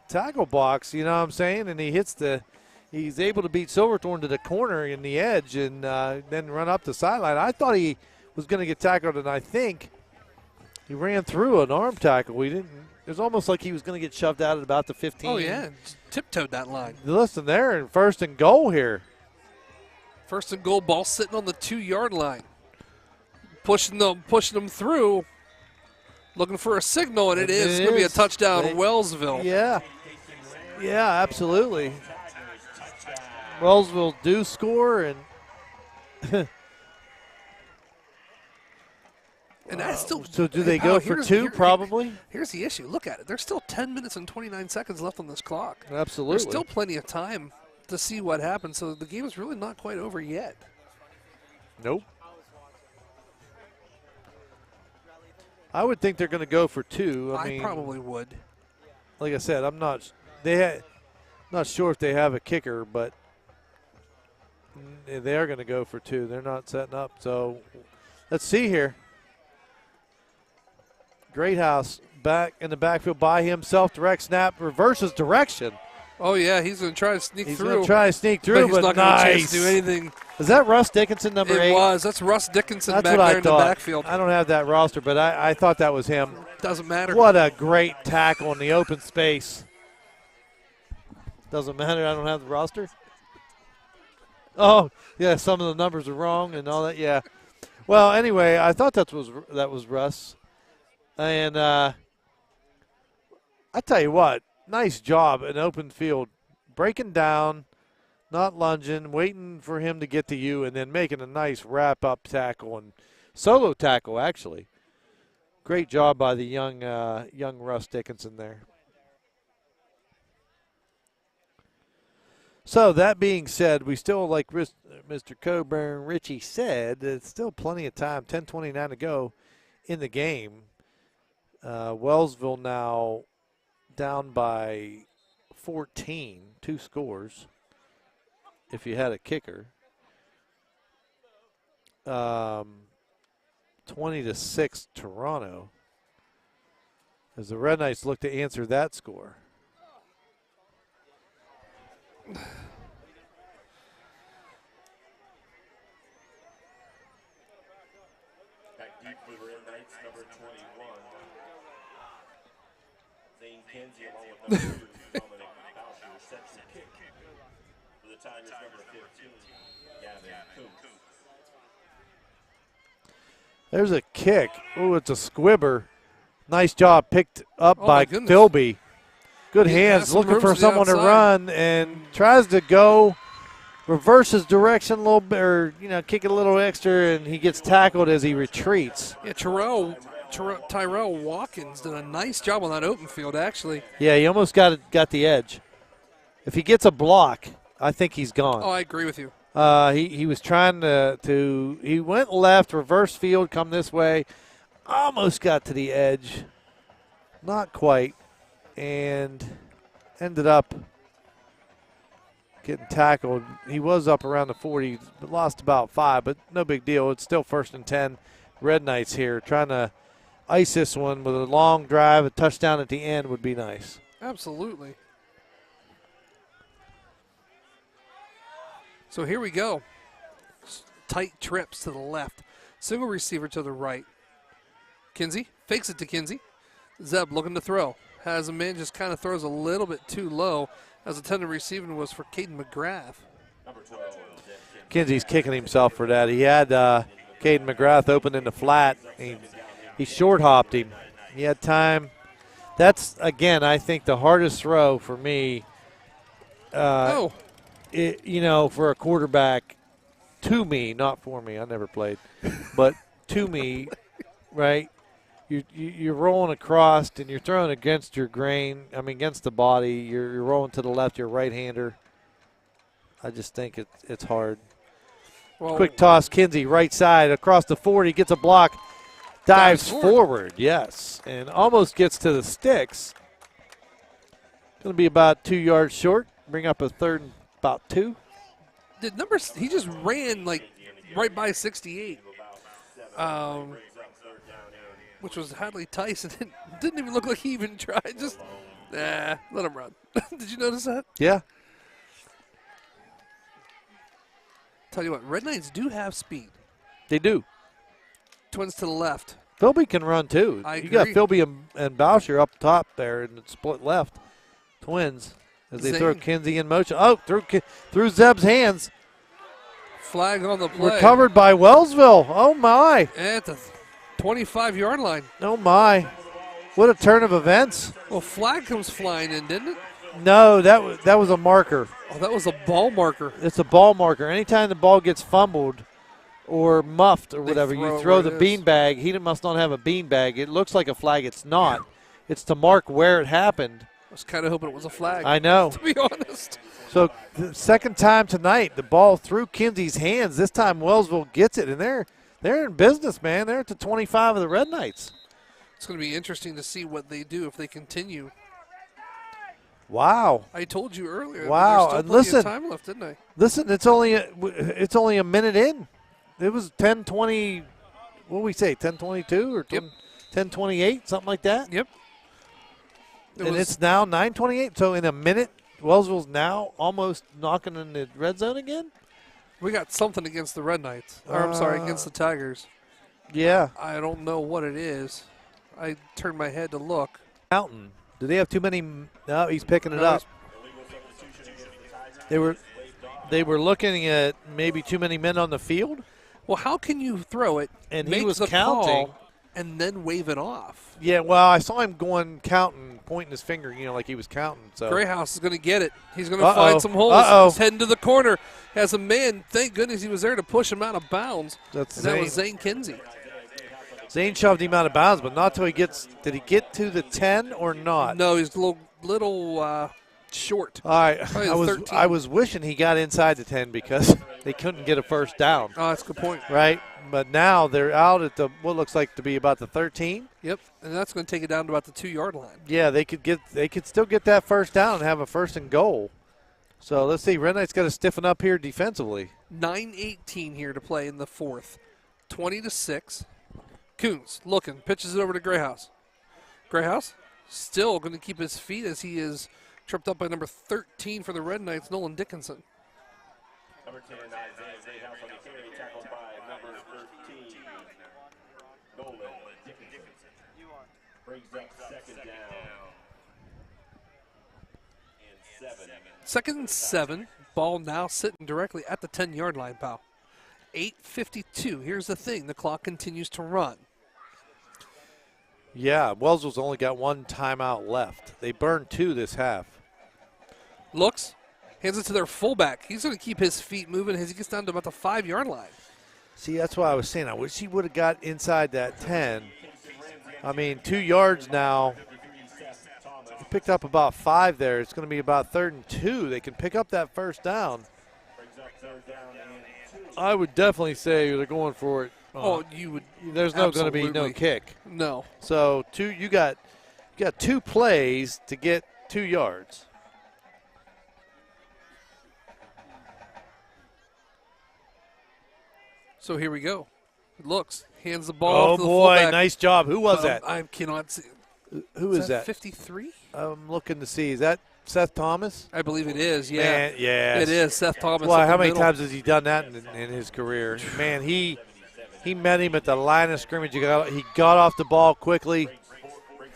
tackle box, you know what I'm saying? And he's able to beat Silverthorne to the corner in the edge and then run up the sideline. I thought he was going to get tackled, and I think he ran through an arm tackle. He didn't. It was almost like he was going to get shoved out at about the 15. Oh, yeah. Just tiptoed that line. Listen, they're in 1st and goal here. 1st and goal, ball sitting on the 2-yard line. Pushing them through. Looking for a signal, and it is going to be a touchdown, Wellsville. Yeah. Yeah, absolutely. Wellsville do score, and and that's still. So do they go for 2? Probably. Here's the issue. Look at it. There's still 10 minutes and 29 seconds left on this clock. Absolutely. There's still plenty of time to see what happens. So the game is really not quite over yet. Nope. I would think they're going to go for 2. I mean, probably would. Like I said, I'm not. Not sure if they have a kicker, but they are going to go for 2. They're not setting up. So let's see here. Greathouse back in the backfield by himself. Direct snap, reverses direction. Oh, yeah, he's going to try to sneak He's through. going to try to sneak through, but he's not going to chance to do anything. Is that Russ Dickinson, number 8? It was. That's Russ Dickinson That's back what there I in the thought. backfield. I don't have that roster, but I thought that was him. Doesn't matter. What a great tackle in the open space. Doesn't matter. I don't have the roster. Oh, yeah, some of the numbers are wrong and all that. Yeah. Well, anyway, I thought that was Russ. And I tell you what, nice job in open field. Breaking down, not lunging, waiting for him to get to you, and then making a nice wrap-up tackle and solo tackle, actually. Great job by the young Russ Dickinson there. So that being said, we still, like Mr. Coburn, Richie said, it's still plenty of time, 10:29 to go in the game. Wellsville now down by 14, 2 scores, if you had a kicker. 20-6 Toronto, as the Red Knights look to answer that score. Back deep for the Red Knights, number 21. Zane Kenzie along with number 2, Dominic Boucher, sets the kick. For the Tigers, number 15, Gavin Kuntz. There's a kick. Oh, it's a squibber. Nice job picked up by my goodness. Philby. Good He hands, has some looking room for to the someone to outside. run and tries to go, reverses direction a little bit, or, kick it a little extra, and he gets tackled as he retreats. Yeah, Tyrell Watkins did a nice job on that open field, actually. Yeah, he almost got the edge. If he gets a block, I think he's gone. Oh, I agree with you. He was trying to he went left, reverse field, come this way, almost got to the edge, not quite, and ended up getting tackled. He was up around the 40, but lost about 5, but no big deal. It's still 1st and 10. Red Knights here trying to ice this one with a long drive. A touchdown at the end would be nice. Absolutely. So here we go. Tight trips to the left. Single receiver to the right. Kinsey fakes it to Kinsey. Zeb looking to throw. Has a man, just kind of throws a little bit too low, as intended receiving was for Caden McGrath. Kinsey's kicking himself for that. He had Caden McGrath open in the flat. He short hopped him. He had time. That's, again, I think the hardest throw for me. For a quarterback, to me, not for me, I never played, but to me, right, you're rolling across and you're throwing against your grain, against the body. You're rolling to the left, you're a right-hander. I just think it's hard. Well, quick toss, Kinsey, right side, across the 40, gets a block, dives forward, yes, and almost gets to the sticks. Going to be about 2 yards short, bring up a 3rd and about 2. He just ran like right by 68, which was Hadley Tyson. It didn't even look like he even tried. Just, let him run. Did you notice that? Yeah. Tell you what, Red Knights do have speed. They do. Twins to the left. Philby can run too. I You got agree. Philby and Boucher up top there in the split left. Twins as they throw Zane. Kinsey in motion. Oh, through Zeb's hands. Flag on the play. Recovered by Wellsville. Oh, my. At the 25-yard line. Oh, my. What a turn of events. Well, flag comes flying in, didn't it? No, that was a marker. Oh, that was a ball marker. It's a ball marker. Anytime the ball gets fumbled or muffed or whatever, you throw the beanbag. He must not have a beanbag. It looks like a flag. It's not. It's to mark where it happened. I was kind of hoping it was a flag. I know. To be honest. So the second time tonight, the ball through Kinsey's hands. This time Wellsville gets it, and they're in business, man. They're at the 25 of the Red Knights. It's going to be interesting to see what they do if they continue. Wow. I told you earlier. Wow. There's And still plenty listen, of time left, didn't I? Listen, it's only a minute in. It was 10:20. What do we say? 10:22 or 10:28, something like that. Yep. It's now 9:28. So in a minute, Wellsville's now almost knocking in the red zone again. We got something against the Red Knights. Or, I'm sorry, against the Tigers. Yeah. I don't know what it is. I turned my head to look. Mountain. Do they have too many? No, he's picking it up. They were looking at maybe too many men on the field. Well, how can you throw it And make he was the counting. call, and then wave it off? Yeah, well, I saw him counting, pointing his finger, like he was counting. So Greyhouse is going to get it. He's going to find some holes. He's heading to the corner. Has a man. Thank goodness he was there to push him out of bounds. That's and that was Zane Kinsey. Zane shoved him out of bounds, but not till he gets. Did he get to the 10 or not? No, he's a little short. All right, Probably the 13. I was wishing he got inside the 10 because they couldn't get a first down. Oh, that's a good point. Right, but now they're out at what looks like to be about the 13. Yep, and that's going to take it down to about the 2-yard line. Yeah, they could still get that first down and have a 1st and goal. So let's see. Red Knight's got to stiffen up here defensively. 9:18 here to play in the 4th. 20-6. Coons looking, pitches it over to Greyhouse. Greyhouse still going to keep his feet as he is tripped up by number 13 for the Red Knights, Nolan Dickinson. Number 10, Isaiah Greyhouse on the carry, tackled by number 13, Nolan Dickinson. Brings up 2nd down and 7. 2nd and 7. Ball now sitting directly at the 10-yard line, pal. 8:52. Here's the thing. The clock continues to run. Yeah, Wellsville's only got 1 timeout left. They burned 2 this half. Looks, hands it to their fullback. He's going to keep his feet moving as he gets down to about the 5-yard line. See, that's why I was saying. I wish he would have got inside that 10. 2 yards now. He picked up about 5 there. It's going to be about 3rd and 2. They can pick up that first down. third down and 2. I would definitely say they're going for it. Oh, you would. There's no going to be no absolutely. kick. No. So you got 2 plays to get 2 yards. So here we go. It looks. Hands the ball Oh off to the boy, fullback. nice job. Who was that? I cannot see. Who is that? 53? I'm looking to see. Is that Seth Thomas? I believe it is. Yeah. Man, yes. It is Seth Thomas. Well, up how the many middle. times has he done that in his career? Man, he met him at the line of scrimmage. He got off the ball quickly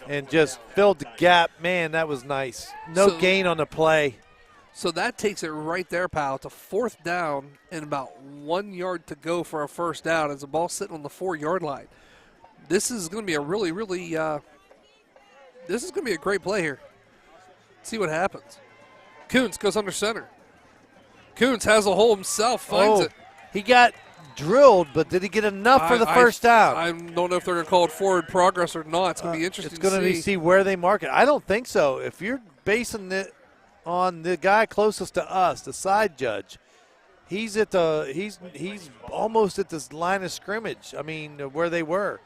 and just filled the gap. Man, that was nice. No So- gain on the play. So that takes it right there, pal, to 4th down and about 1 yard to go for a first down as the ball's sitting on the 4-yard line. This is going to be a really, really, this is going to be a great play here. See what happens. Kuntz goes under center. Kuntz has a hole himself, finds it. He got drilled, but did he get enough for the first down? I don't know if they're going to call it forward progress or not. It's going to be interesting It's going to to see where they mark it. I don't think so. If you're basing it on the guy closest to us, the side judge, he's almost at this line of scrimmage. I mean, where they were.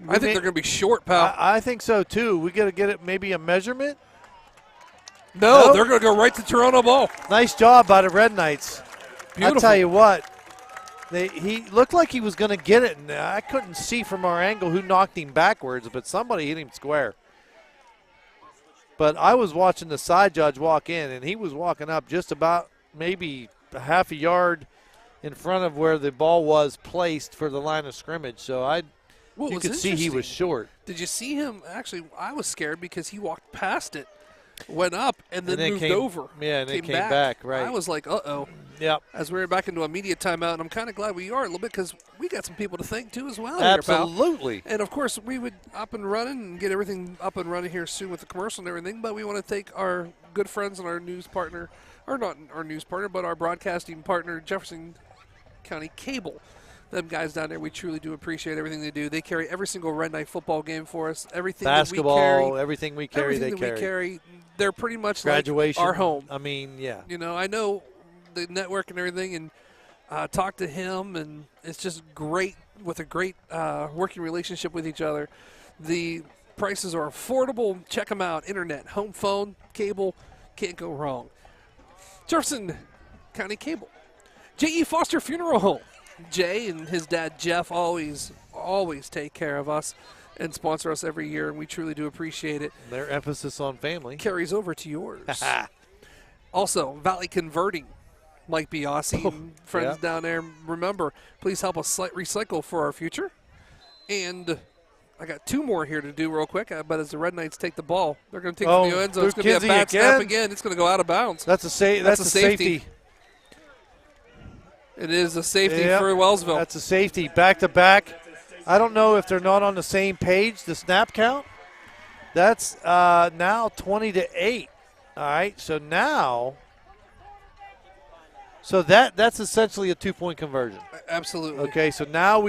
I think they're going to be short, pal. I think so too. We got to get it maybe a measurement. No, Nope. they're going to go right to Toronto ball. Nice job by the Red Knights. Beautiful. I'll tell you what. He looked like he was going to get it, and I couldn't see from our angle who knocked him backwards, but somebody hit him square. But I was watching the side judge walk in, and he was walking up just about maybe a half a yard in front of where the ball was placed for the line of scrimmage. So What you was could see he was interesting- short. Did you see him? Actually, I was scared because he walked past it, went up, and then moved came, over. Yeah, and then came back, right. I was like, uh-oh. Yep. As we were back into a media timeout, and I'm kind of glad we are a little bit because we got some people to thank too as well here, pal. Absolutely. And, of course, we would up and running and get everything up and running here soon with the commercial and everything, but we want to thank our good friends and our news partner, or not our news partner, but our broadcasting partner, Jefferson County Cable. Them guys down there, we truly do appreciate everything they do. They carry every single Red Knight football game for us. Everything Basketball, that we carry, everything we carry, everything they that carry. we carry, they're pretty much Graduation. like our home. I mean, yeah. You know, I know the network and everything, and talk to him, and it's just great with a great working relationship with each other. The prices are affordable. Check them out. Internet, home phone, cable, can't go wrong. Jefferson County Cable. J.E. Foster Funeral Home. Jay and his dad Jeff always take care of us and sponsor us every year, and we truly do appreciate it. Their emphasis on family. Carries over to yours. Also, Valley Converting, Mike Biasi and friends down there. Remember, please help us recycle for our future. And I got 2 more here to do real quick, but as the Red Knights take the ball, they're going to take it from the end zone. It's going to be a bad snap again. It's going to go out of bounds. That's a safety. It is a safety Yep. for Wellsville. That's a safety. Back to back. I don't know if they're not on the same page, the snap count. That's now 20-8. All right, so now, that's essentially a 2-point conversion. Absolutely. Okay, so now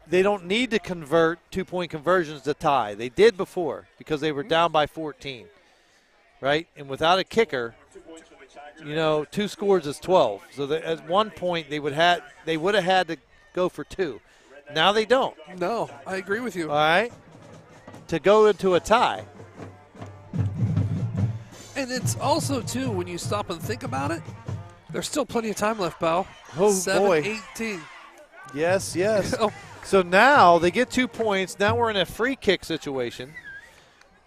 they don't need to convert 2-point conversions to tie. They did before because they were down by 14, right? And without a kicker, 2 scores is 12. So at one point they would have had to go for 2. Now they don't. No, I agree with you. All right, to go into a tie. And it's also, too, when you stop and think about it, there's still plenty of time left, pal. Oh, 7-18. Yes, yes. Oh. So now they get 2 points. Now we're in a free kick situation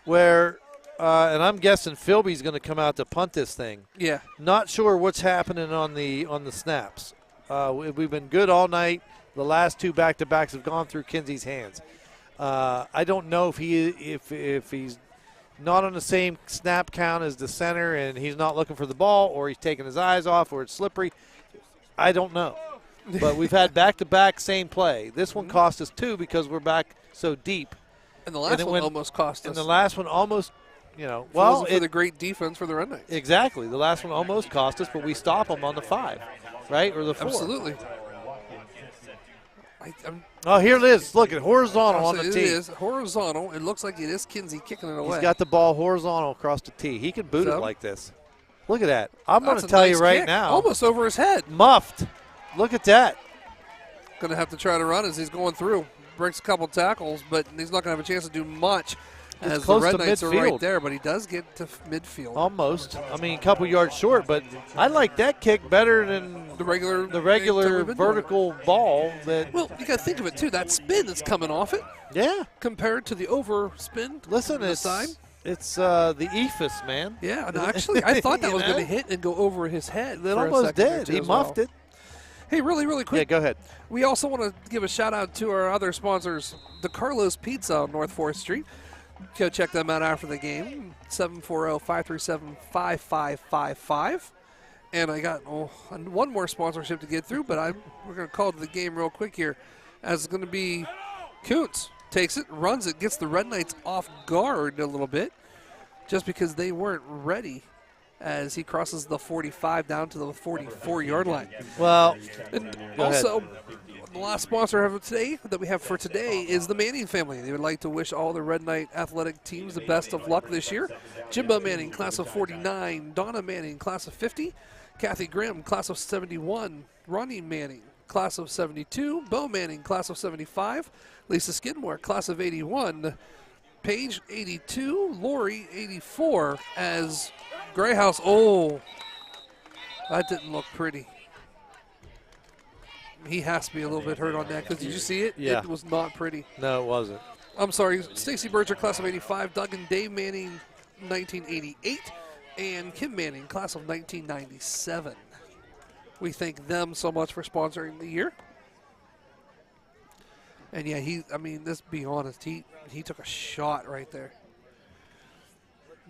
where, and I'm guessing Philby's going to come out to punt this thing. Yeah. Not sure what's happening on the snaps. We've been good all night. The last 2 back-to-backs have gone through Kinsey's hands. I don't know if he's not on the same snap count as the center and he's not looking for the ball, or he's taking his eyes off, or it's slippery. I don't know. But we've had back-to-back same play. This one cost us 2 because we're back so deep. And the last one almost cost us. And the last one almost, for the great defense for the Red Knights. Exactly. The last one almost cost us, but we stop them on the 5, right, or the 4. Absolutely. Oh, here it is. Look at horizontal on the tee. It is horizontal. It looks like it is Kinsey kicking it away. He's got the ball horizontal across the tee. He can boot it like this. Look at that. I'm going That's to a tell nice you right kick. now. Almost over his head. Muffed. Look at that. Going to have to try to run as he's going through. Breaks a couple tackles, but he's not going to have a chance to do much Gets as the close Red to Knights are right midfield. there, but he does get to midfield. Almost. I mean, a couple yards short, but I like that kick better than The regular the regular thing we've been doing. vertical ball. That Well, you got to think of it, too. That spin that's coming off it yeah. compared to the overspin Listen, on the it's side. the ephus, man. Yeah, no, actually, I thought that You was know? going to hit and go over his head. It for a almost second there, did. too, He as well. muffed it. Hey, really Yeah, quick. go ahead. We also want to give a shout out to our other sponsors, the Carlos Pizza on North 4th Street. Go check them out after the game, 740-537-5555. And I got one more sponsorship to get through, but we're going to call to the game real quick here, as it's going to be Kuntz. Takes it, runs it, gets the Red Knights off guard a little bit, just because they weren't ready as he crosses the 45 down to the 44-yard line. Well, And Go ahead. also, the last sponsor that we have for today is the Manning family. They would like to wish all the Red Knight athletic teams the best of luck this year. Jimbo Manning, class of 49. Donna Manning, class of 50. Kathy Grimm, class of 71. Ronnie Manning, class of 72. Bo Manning, class of 75. Lisa Skidmore, class of 81. Paige, 82. Lori, 84. As Greyhouse, that didn't look pretty. He has to be a little bit hurt on that because did you see it? Yeah. It was not pretty. no, it wasn't. I'm sorry, Stacy Berger, class of 85, Doug and Dave Manning, 1988, and Kim Manning, class of 1997. We thank them so much for sponsoring the year. And yeah, let's be honest, he took a shot right there.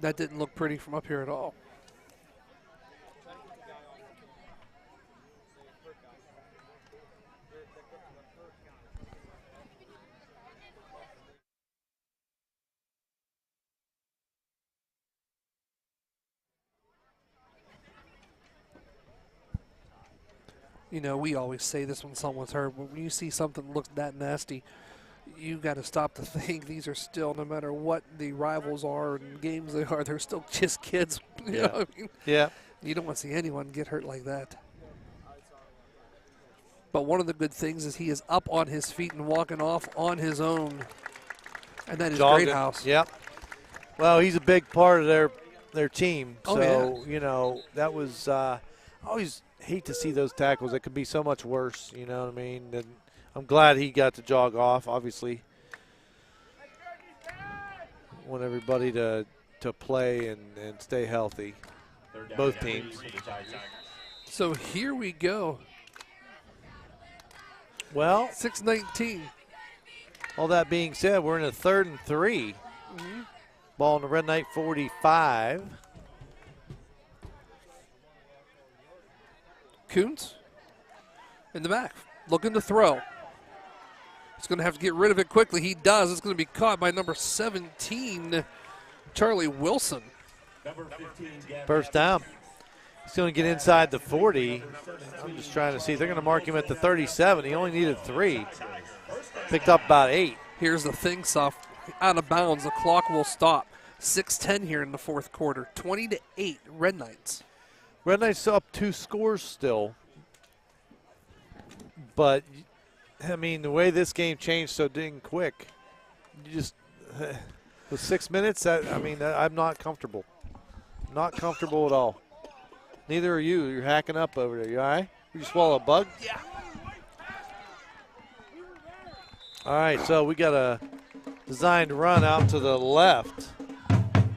That didn't look pretty from up here at all. You know, we always say this when someone's hurt, but when you see something that looks that nasty, you got to stop to think these are still, no matter what the rivals are and games they are, they're still just kids. You know what I mean? Yeah. You don't want to see anyone get hurt like that. But one of the good things is he is up on his feet and walking off on his own. And that is Jogged Great it. House. Yep. Well, he's a big part of their team. Oh, So, you know, that was I always hate to see those tackles. It could be so much worse, you know what I mean? And I'm glad he got to jog off, obviously. Want everybody to play and stay healthy, both teams. So here we go. Well, 6:19. all that being said, we're in a 3rd and 3. Ball on the Red Knight 45. Kuntz in the back, looking to throw. He's going to have to get rid of it quickly. He does. It's going to be caught by number 17, Charlie Wilson. First down. He's going to get inside the 40. I'm just trying to see. They're going to mark him at the 37. He only needed 3. Picked up about 8. Here's the thing, Suf. Out of bounds. The clock will stop. 6:10 here in the 4th quarter. 20-8, Red Knights. Red Knights up 2 scores still. But, I mean, the way this game changed so dang quick, you just, with 6 minutes, I'm not comfortable. Not comfortable at all. Neither are you. You're hacking up over there. You all right? You swallow a bug? Yeah. All right, so we got a designed run out to the left.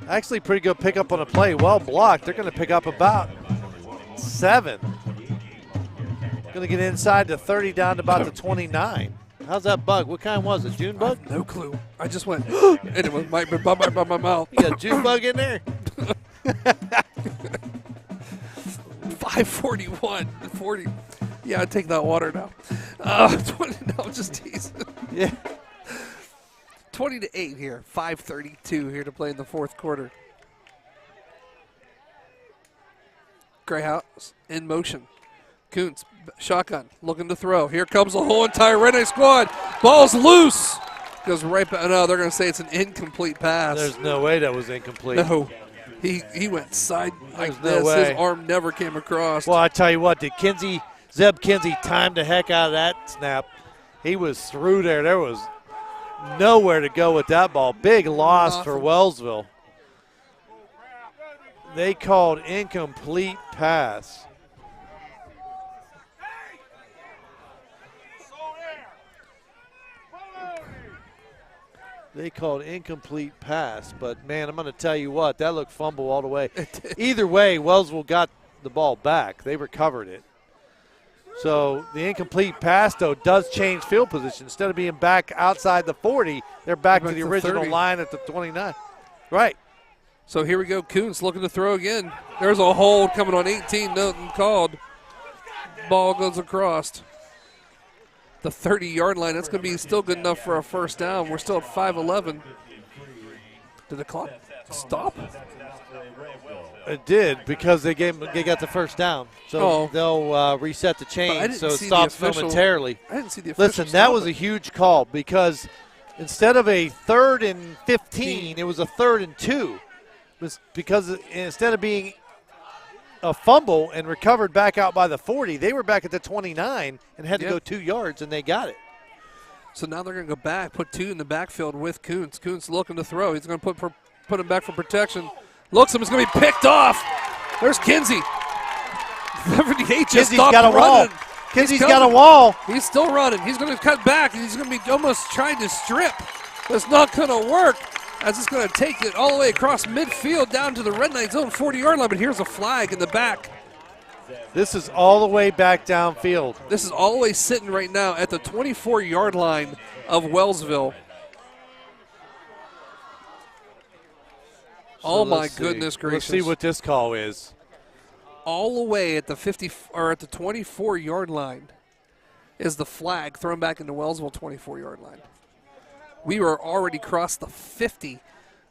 Actually, pretty good pickup on a play. Well blocked. They're going to pick up about 7. Going to get inside the 30 down to about the 29. How's that bug? What kind was it? June bug? No clue. I just went, and it was by my mouth. You got a June bug in there? 5:41, 40. Yeah, I'd take that water now. 20, no, I'm just teasing. Yeah. 20-8 here. 5:32 here to play in the 4th quarter. Greyhouse in motion. Kuntz, shotgun, looking to throw. Here comes the whole entire Red Knight squad. Ball's loose. Goes right back. No, they're going to say it's an incomplete pass. There's no way that was incomplete. No. He went side like There's no this. way. His arm never came across. Well, I tell you what, did Zeb Kinsey time the heck out of that snap. He was through there. There was nowhere to go with that ball. Big loss for Wellsville. They called incomplete pass. They called incomplete pass, but man, I'm going to tell you what, that looked fumble all the way. Either way, Wellsville got the ball back. They recovered it. So the incomplete pass, though, does change field position. Instead of being back outside the 40, they're back to the original 30. line at the 29. Right. So here we go. Kuntz looking to throw again. There's a hold coming on 18. Nothing called. Ball goes across the 30-yard line. That's going to be still good enough for a first down. We're still at 5:11. Did the clock stop? It did because they got the first down. So they'll reset the chain so it stops momentarily. I didn't see the official. Listen, that was a huge call because instead of a 3rd and 15, it was a 3rd and 2. Because instead of being a fumble and recovered back out by the 40, they were back at the 29 and had to go 2 yards, and they got it. So now they're going to go back, put 2 in the backfield with Kuntz. Kuntz looking to throw. He's going to put him back for protection. Looks him. It's going to be picked off. There's Kinsey. 78 just stopped got a running. wall. Kinsey's got a wall. He's still running. He's going to cut back, and he's going to be almost trying to strip. That's not going to work, as it's going to take it all the way across midfield down to the Red Knights' own 40-yard line. But here's a flag in the back. This is all the way back downfield. This is all the way sitting right now at the 24-yard line of Wellsville. Oh my goodness gracious! Let's see what this call is. All the way at the 50 or at the 24-yard line is the flag thrown back into Wellsville 24-yard line. We were already crossed the 50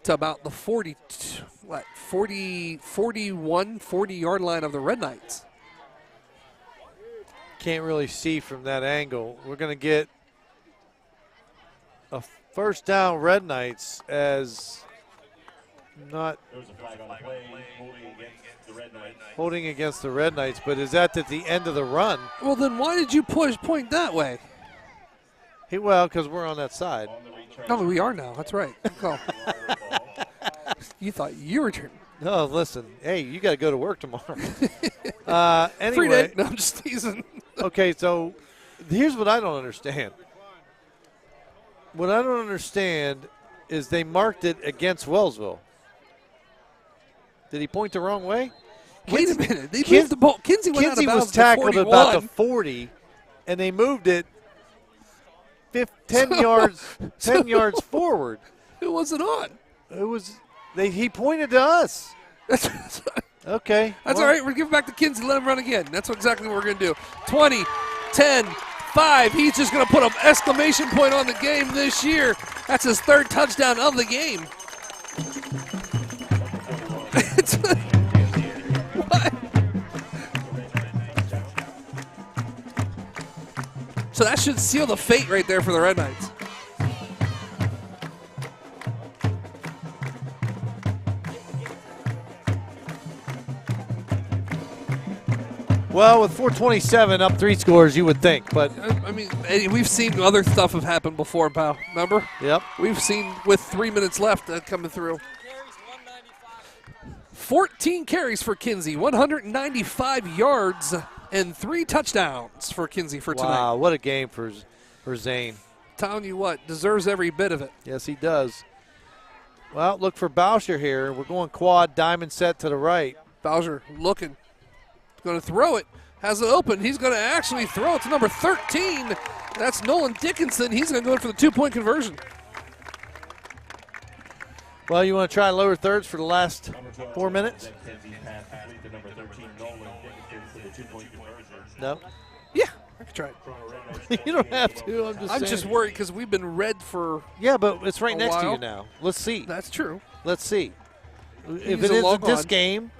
to about the 40-yard line of the Red Knights. Can't really see from that angle. We're going to get a first down Red Knights as not holding against the Red Knights, but is that at the end of the run? Well, then why did you point that way? Well, because we're on that side. No, we are now. That's right. Good call. You thought you were turning. No, listen. Hey, you got to go to work tomorrow. Anyway. Free day. No, I'm just teasing. Okay, so here's what I don't understand. What I don't understand is they marked it against Wellsville. Did he point the wrong way? Wait a minute. They moved the ball. Kinsey went out of bounds was tackled at about the 40, and they moved it 10 yards forward. It wasn't on. It was. He pointed to us. Okay. That's all right. We're giving back to Kinsey. Let him run again. That's exactly what we're going to do. 20, 10, 5. He's just going to put an exclamation point on the game this year. That's his 3rd touchdown of the game. What? So that should seal the fate right there for the Red Knights. Well, with 4:27 up 3 scores, you would think, but I mean, we've seen other stuff have happened before, pal. Remember? Yep. We've seen with 3 minutes left that coming through. 14 carries for Kinsey, 195 yards, and 3 touchdowns for Kinsey for tonight. Wow, what a game for Zane. Telling you what, deserves every bit of it. Yes, he does. Well, look for Boucher here. We're going quad diamond set to the right. Bowser looking. Going to throw it. Has it open. He's going to actually throw it to number 13. That's Nolan Dickinson. He's going to go in for the 2-point conversion. Well, you want to try lower thirds for the last 4 minutes? No? Yeah, I can try it. You don't have to. I'm just worried because we've been red for Yeah, but it's right a next to while. you now. Let's see. That's true. Let's see. If Use it a isn't log this on. game,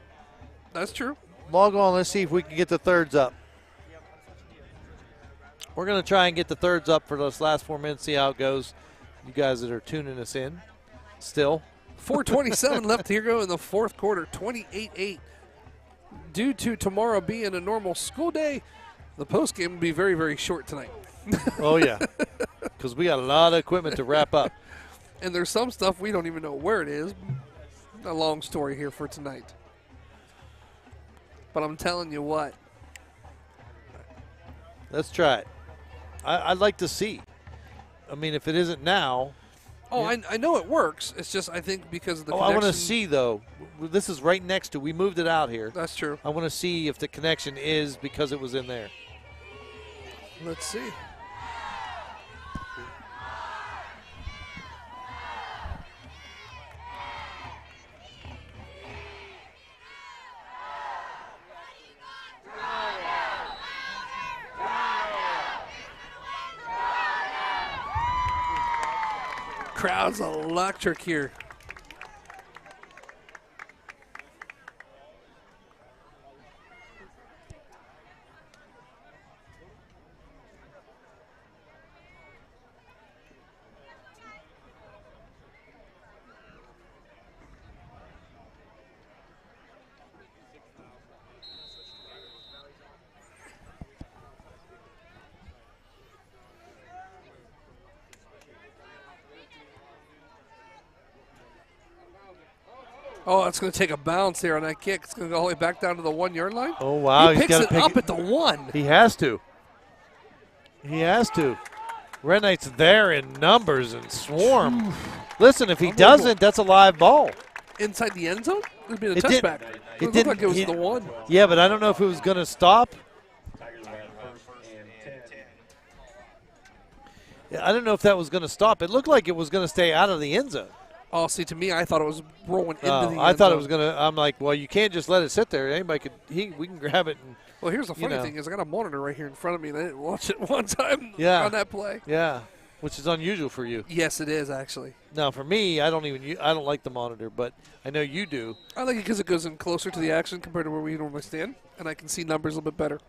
That's true. log on. Let's see if we can get the thirds up. We're going to try and get the thirds up for those last 4 minutes, see how it goes. You guys that are tuning us in still. 4:27 left here go in the fourth quarter, 28-8. Due to tomorrow being a normal school day, the postgame will be very, very short tonight. Oh, yeah, because we got a lot of equipment to wrap up. And there's some stuff we don't even know where it is. A long story here for tonight. But I'm telling you what. Let's try it. I'd like to see. I mean, if it isn't now. Oh, I know it works. It's just I think because of the I connection. want to see, though. This is right next to. We moved it out here. That's true. I want to see if the connection is because it was in there. Let's see. Crowd's electric here. Oh, it's going to take a bounce here on that kick. It's going to go all the way back down to the 1 yard line. Oh, wow. He picks gotta it pick up at the 1. He has to. He has to. Red Knights there in numbers and swarm. Listen, if he doesn't, that's a live ball. Inside the end zone? It would be a It touchback. It looked didn't. like it was the 1. Yeah, but I don't know if it was going to stop. Tigers have first and 10. Yeah, I don't know if that was going to stop. It looked like it was going to stay out of the end zone. Oh, see, to me, I thought it was rolling into the end zone. I thought it was going to. I'm like, well, you can't just let it sit there. Anybody could. We can grab it. And, Well, here's the funny thing is I got a monitor right here in front of me, and I didn't watch it one time on that play. Yeah, which is unusual for you. Yes, it is, actually. Now, for me, I don't like the monitor, but I know you do. I like it because it goes in closer to the action compared to where we normally stand, and I can see numbers a little bit better.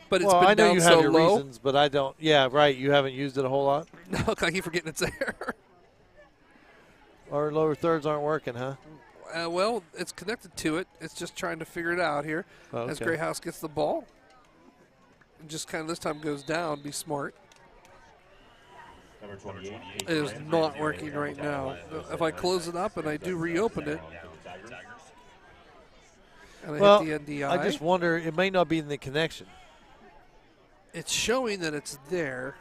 But it's Well, been I know down you so have your low. reasons, but I don't. Yeah, right. You haven't used it a whole lot. No, I keep forgetting it's there. Our lower thirds aren't working, huh? Well, it's connected to it. It's just trying to figure it out here. Oh, As okay. Greyhouse gets the ball. And just kind of this time goes down. Be smart. Number 28. It is not working right now. If I close it up and I do reopen it, and I Well, hit the NDI, I just wonder. It may not be in the connection. it's showing that it's there.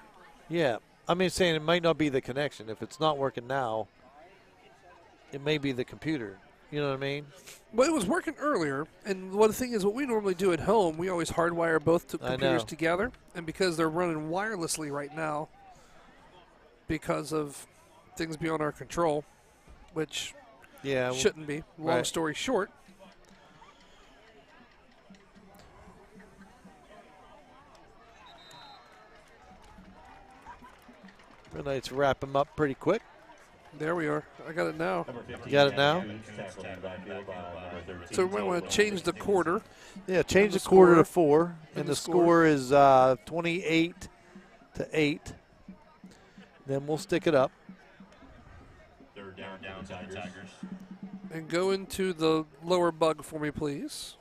Yeah, I mean, saying it might not be the connection. If it's not working now, it may be the computer. You know what I mean? Well, it was working earlier, and one thing is what we normally do at home, we always hardwire both computers together, and because they're running wirelessly right now, because of things beyond our control, which shouldn't be. Long story short. Red Knights wrap them up pretty quick. There we are. I got it now. You got it now? So we might want to change the quarter. Yeah, change the the quarter to score. 4, And and the the score is 28-8. Then we'll stick it up. Third down, Tigers. And go into the lower bug for me, please.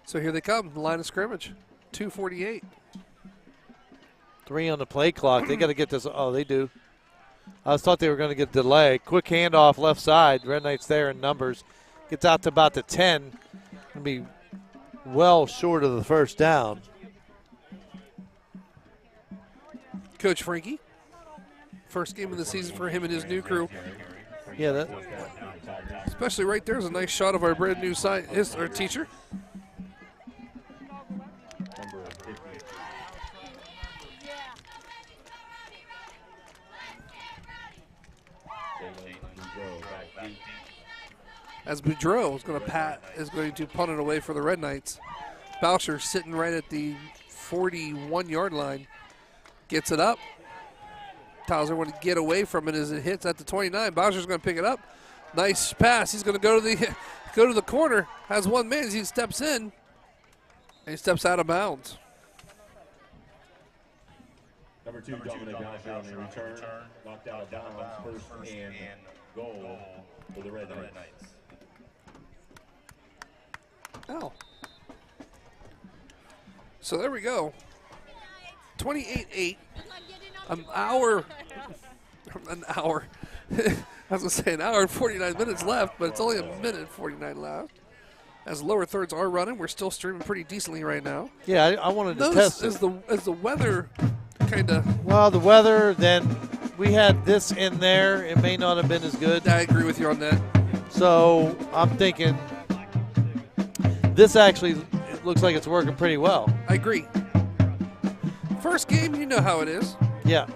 So here they come, line of scrimmage, 2:48. 3 on the play clock. They got to get this. Oh, they do. I thought they were going to get delay. Quick handoff left side. Red Knights there in numbers. Gets out to about the 10. Going to be well short of the first down. Coach Frankie, first game of the season for him and his new crew. Yeah, that. Especially right there's a nice shot of our brand new our teacher. As Boudreau is going to punt it away for the Red Knights. Boucher sitting right at the 41-yard line. Gets it up. Towser want to get away from it as it hits at the 29. Boucher's going to pick it up. Nice pass. He's going to go to the go to the corner, has one man as he steps in, and he steps out of bounds. Number 2, Dominic Gosher on the return. Knocked out of bounds. First and goal for the Red Knights. Oh. So there we go. 28-8. An hour. I was going to say an hour and 49 minutes left, but it's only a minute and 49 left. As lower thirds are running, we're still streaming pretty decently right now. Yeah, I wanted to Notice test it. as the weather kind of. Well, the weather, then we had this in there. It may not have been as good. I agree with you on that. So I'm thinking this actually it looks like it's working pretty well. I agree. First game, you know how it is. Yeah.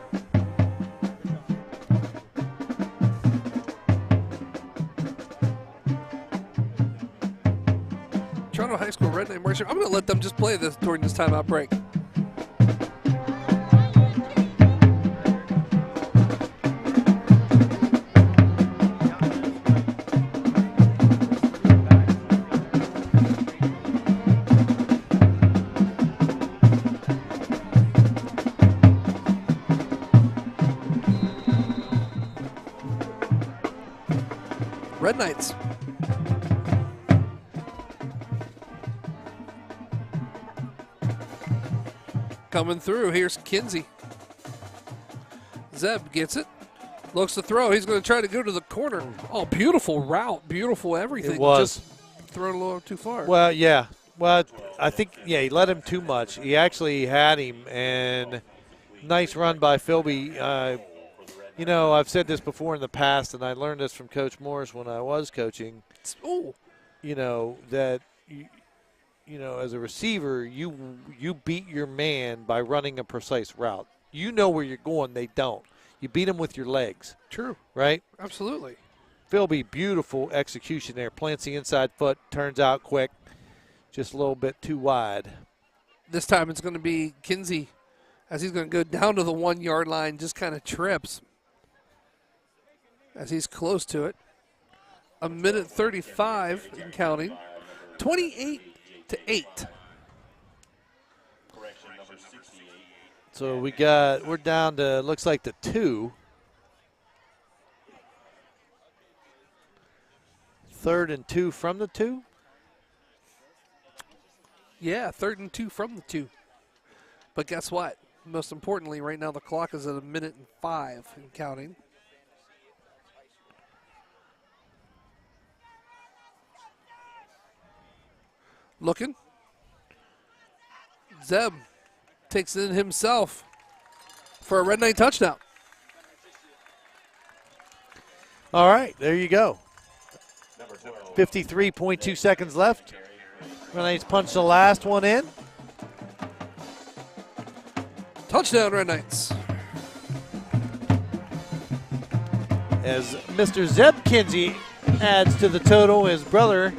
Toronto High School Red Knight Marching. I'm going to let them just play this during this timeout break. Red Knights. Coming through. Here's Kinsey. Zeb gets it. Looks to throw. He's going to try to go to the corner. Oh, beautiful route. Beautiful everything. It was. Just thrown a little too far. Well, yeah. Well, I think, yeah, he let him too much. He actually had him, and nice run by Philby. You know, I've said this before in the past, and I learned this from Coach Morris when I was coaching. Oh. You know, that, you know, as a receiver, you beat your man by running a precise route. You know where you're going. They don't. You beat them with your legs. True. Right? Absolutely. Philby, beautiful execution there. Plants the inside foot, turns out quick. Just a little bit too wide. This time it's going to be Kinsey as he's going to go down to the 1 yard line, just kind of trips as he's close to it. A minute 35 and counting. 28-8. So we're down to, looks like the 2. 3rd and 2 from the 2? Yeah, 3rd and 2 from the 2. But guess what? Most importantly, right now the clock is at a minute and 5 and counting. Looking. Zeb takes it in himself for a Red Knight touchdown. All right, there you go. 53.2 seconds left. Red Knights punch the last one in. Touchdown, Red Knights. As Mr. Zeb Kinsey adds to the total, his brother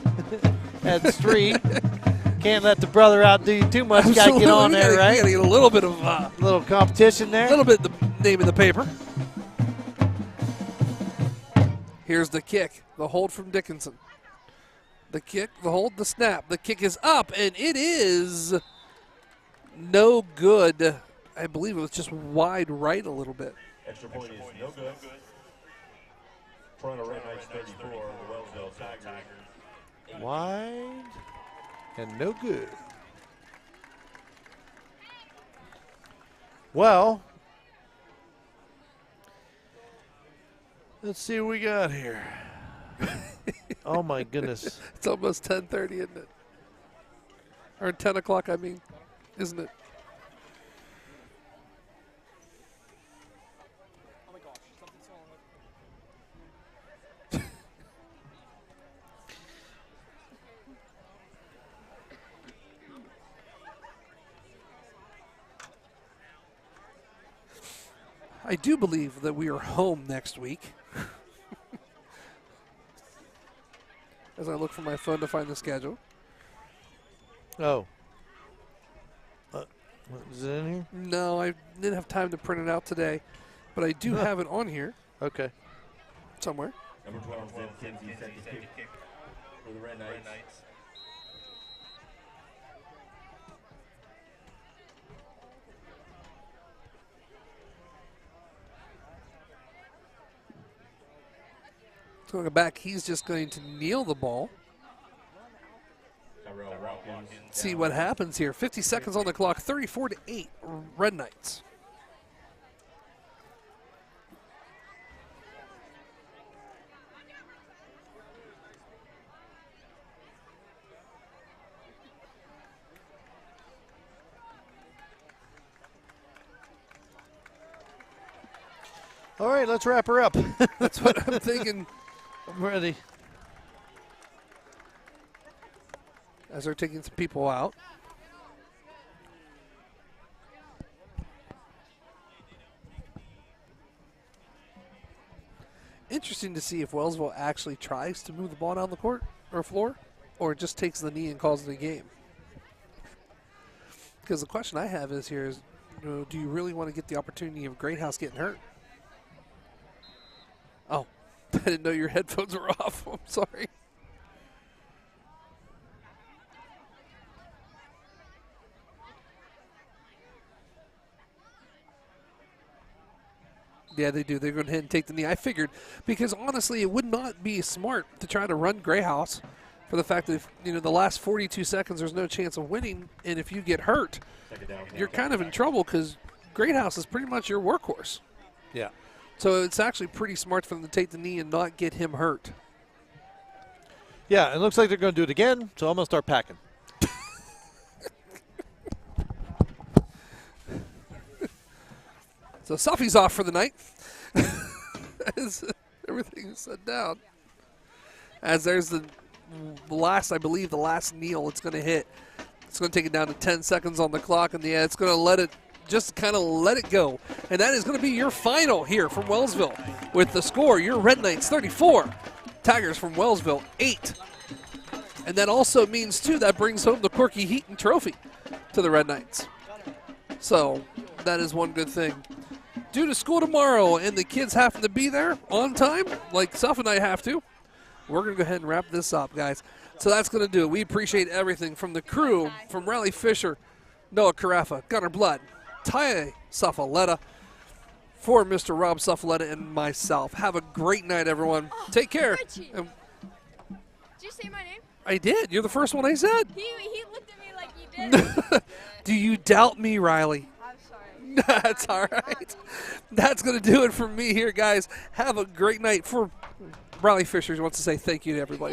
adds 3. Can't let the brother outdo you too much. Got to get on there, right? You got to get a little bit of little competition there. A little bit the name in the paper. Here's the kick, the hold from Dickinson. The kick, the hold, the snap. The kick is up, and it is no good. I believe it was just wide right a little bit. Extra point is no good. Toronto Red Knights 34, the Wellsville Tigers. Wide and no good. Well, let's see what we got here. Oh, my goodness. It's almost 10:30, isn't it? Or 10 o'clock, I mean, isn't it? I do believe that we are home next week. As I look for my phone to find the schedule. Oh. Is it in here? No, I didn't have time to print it out today, but I do have it on here Okay. somewhere. Number 12, Zeb Kinsey set to kick. for the Red Knights. Going back, he's just going to kneel the ball. See what happens here. 50 seconds on the clock, 34-8, Red Knights. All right, let's wrap her up. That's what I'm thinking. I'm ready. As they're taking some people out. Interesting to see if Wellsville actually tries to move the ball down the court or floor, or just takes the knee and calls it a game. Because the question I have is here is, do you really want to get the opportunity of Greathouse getting hurt? Oh, I didn't know your headphones were off. I'm sorry. Yeah, they do. They're going ahead and take the knee. I figured, because honestly, it would not be smart to try to run Greyhouse for the fact that if, the last 42 seconds there's no chance of winning, and if you get hurt, you're kind of in trouble because Greathouse is pretty much your workhorse. Yeah. So it's actually pretty smart for them to take the knee and not get him hurt. Yeah, it looks like they're going to do it again, so I'm going to start packing. So Suffy's off for the night. As everything is set down. As there's the last, I believe, the last kneel it's going to hit. It's going to take it down to 10 seconds on the clock, and yeah, it's going to let it just kind of let it go. And that is going to be your final here from Wellsville. With the score, your Red Knights 34, Tigers from Wellsville 8. And that also means, too, that brings home the Corky Heaton Trophy to the Red Knights. So that is one good thing. Due to school tomorrow and the kids having to be there on time, like Seth and I have to, we're going to go ahead and wrap this up, guys. So that's going to do it. We appreciate everything from the crew, from Riley Fisher, Noah Carafa, Gunnar Blood, Ty Suffaletta, for Mr. Rob Suffaletta and myself. Have a great night, everyone. Take care. Richie. Did you say my name? I did. You're the first one I said. He looked at me like you did. Do you doubt me, Riley? I'm sorry. That's all right. That's going to do it for me here, guys. Have a great night. For Riley Fisher wants to say thank you to everybody.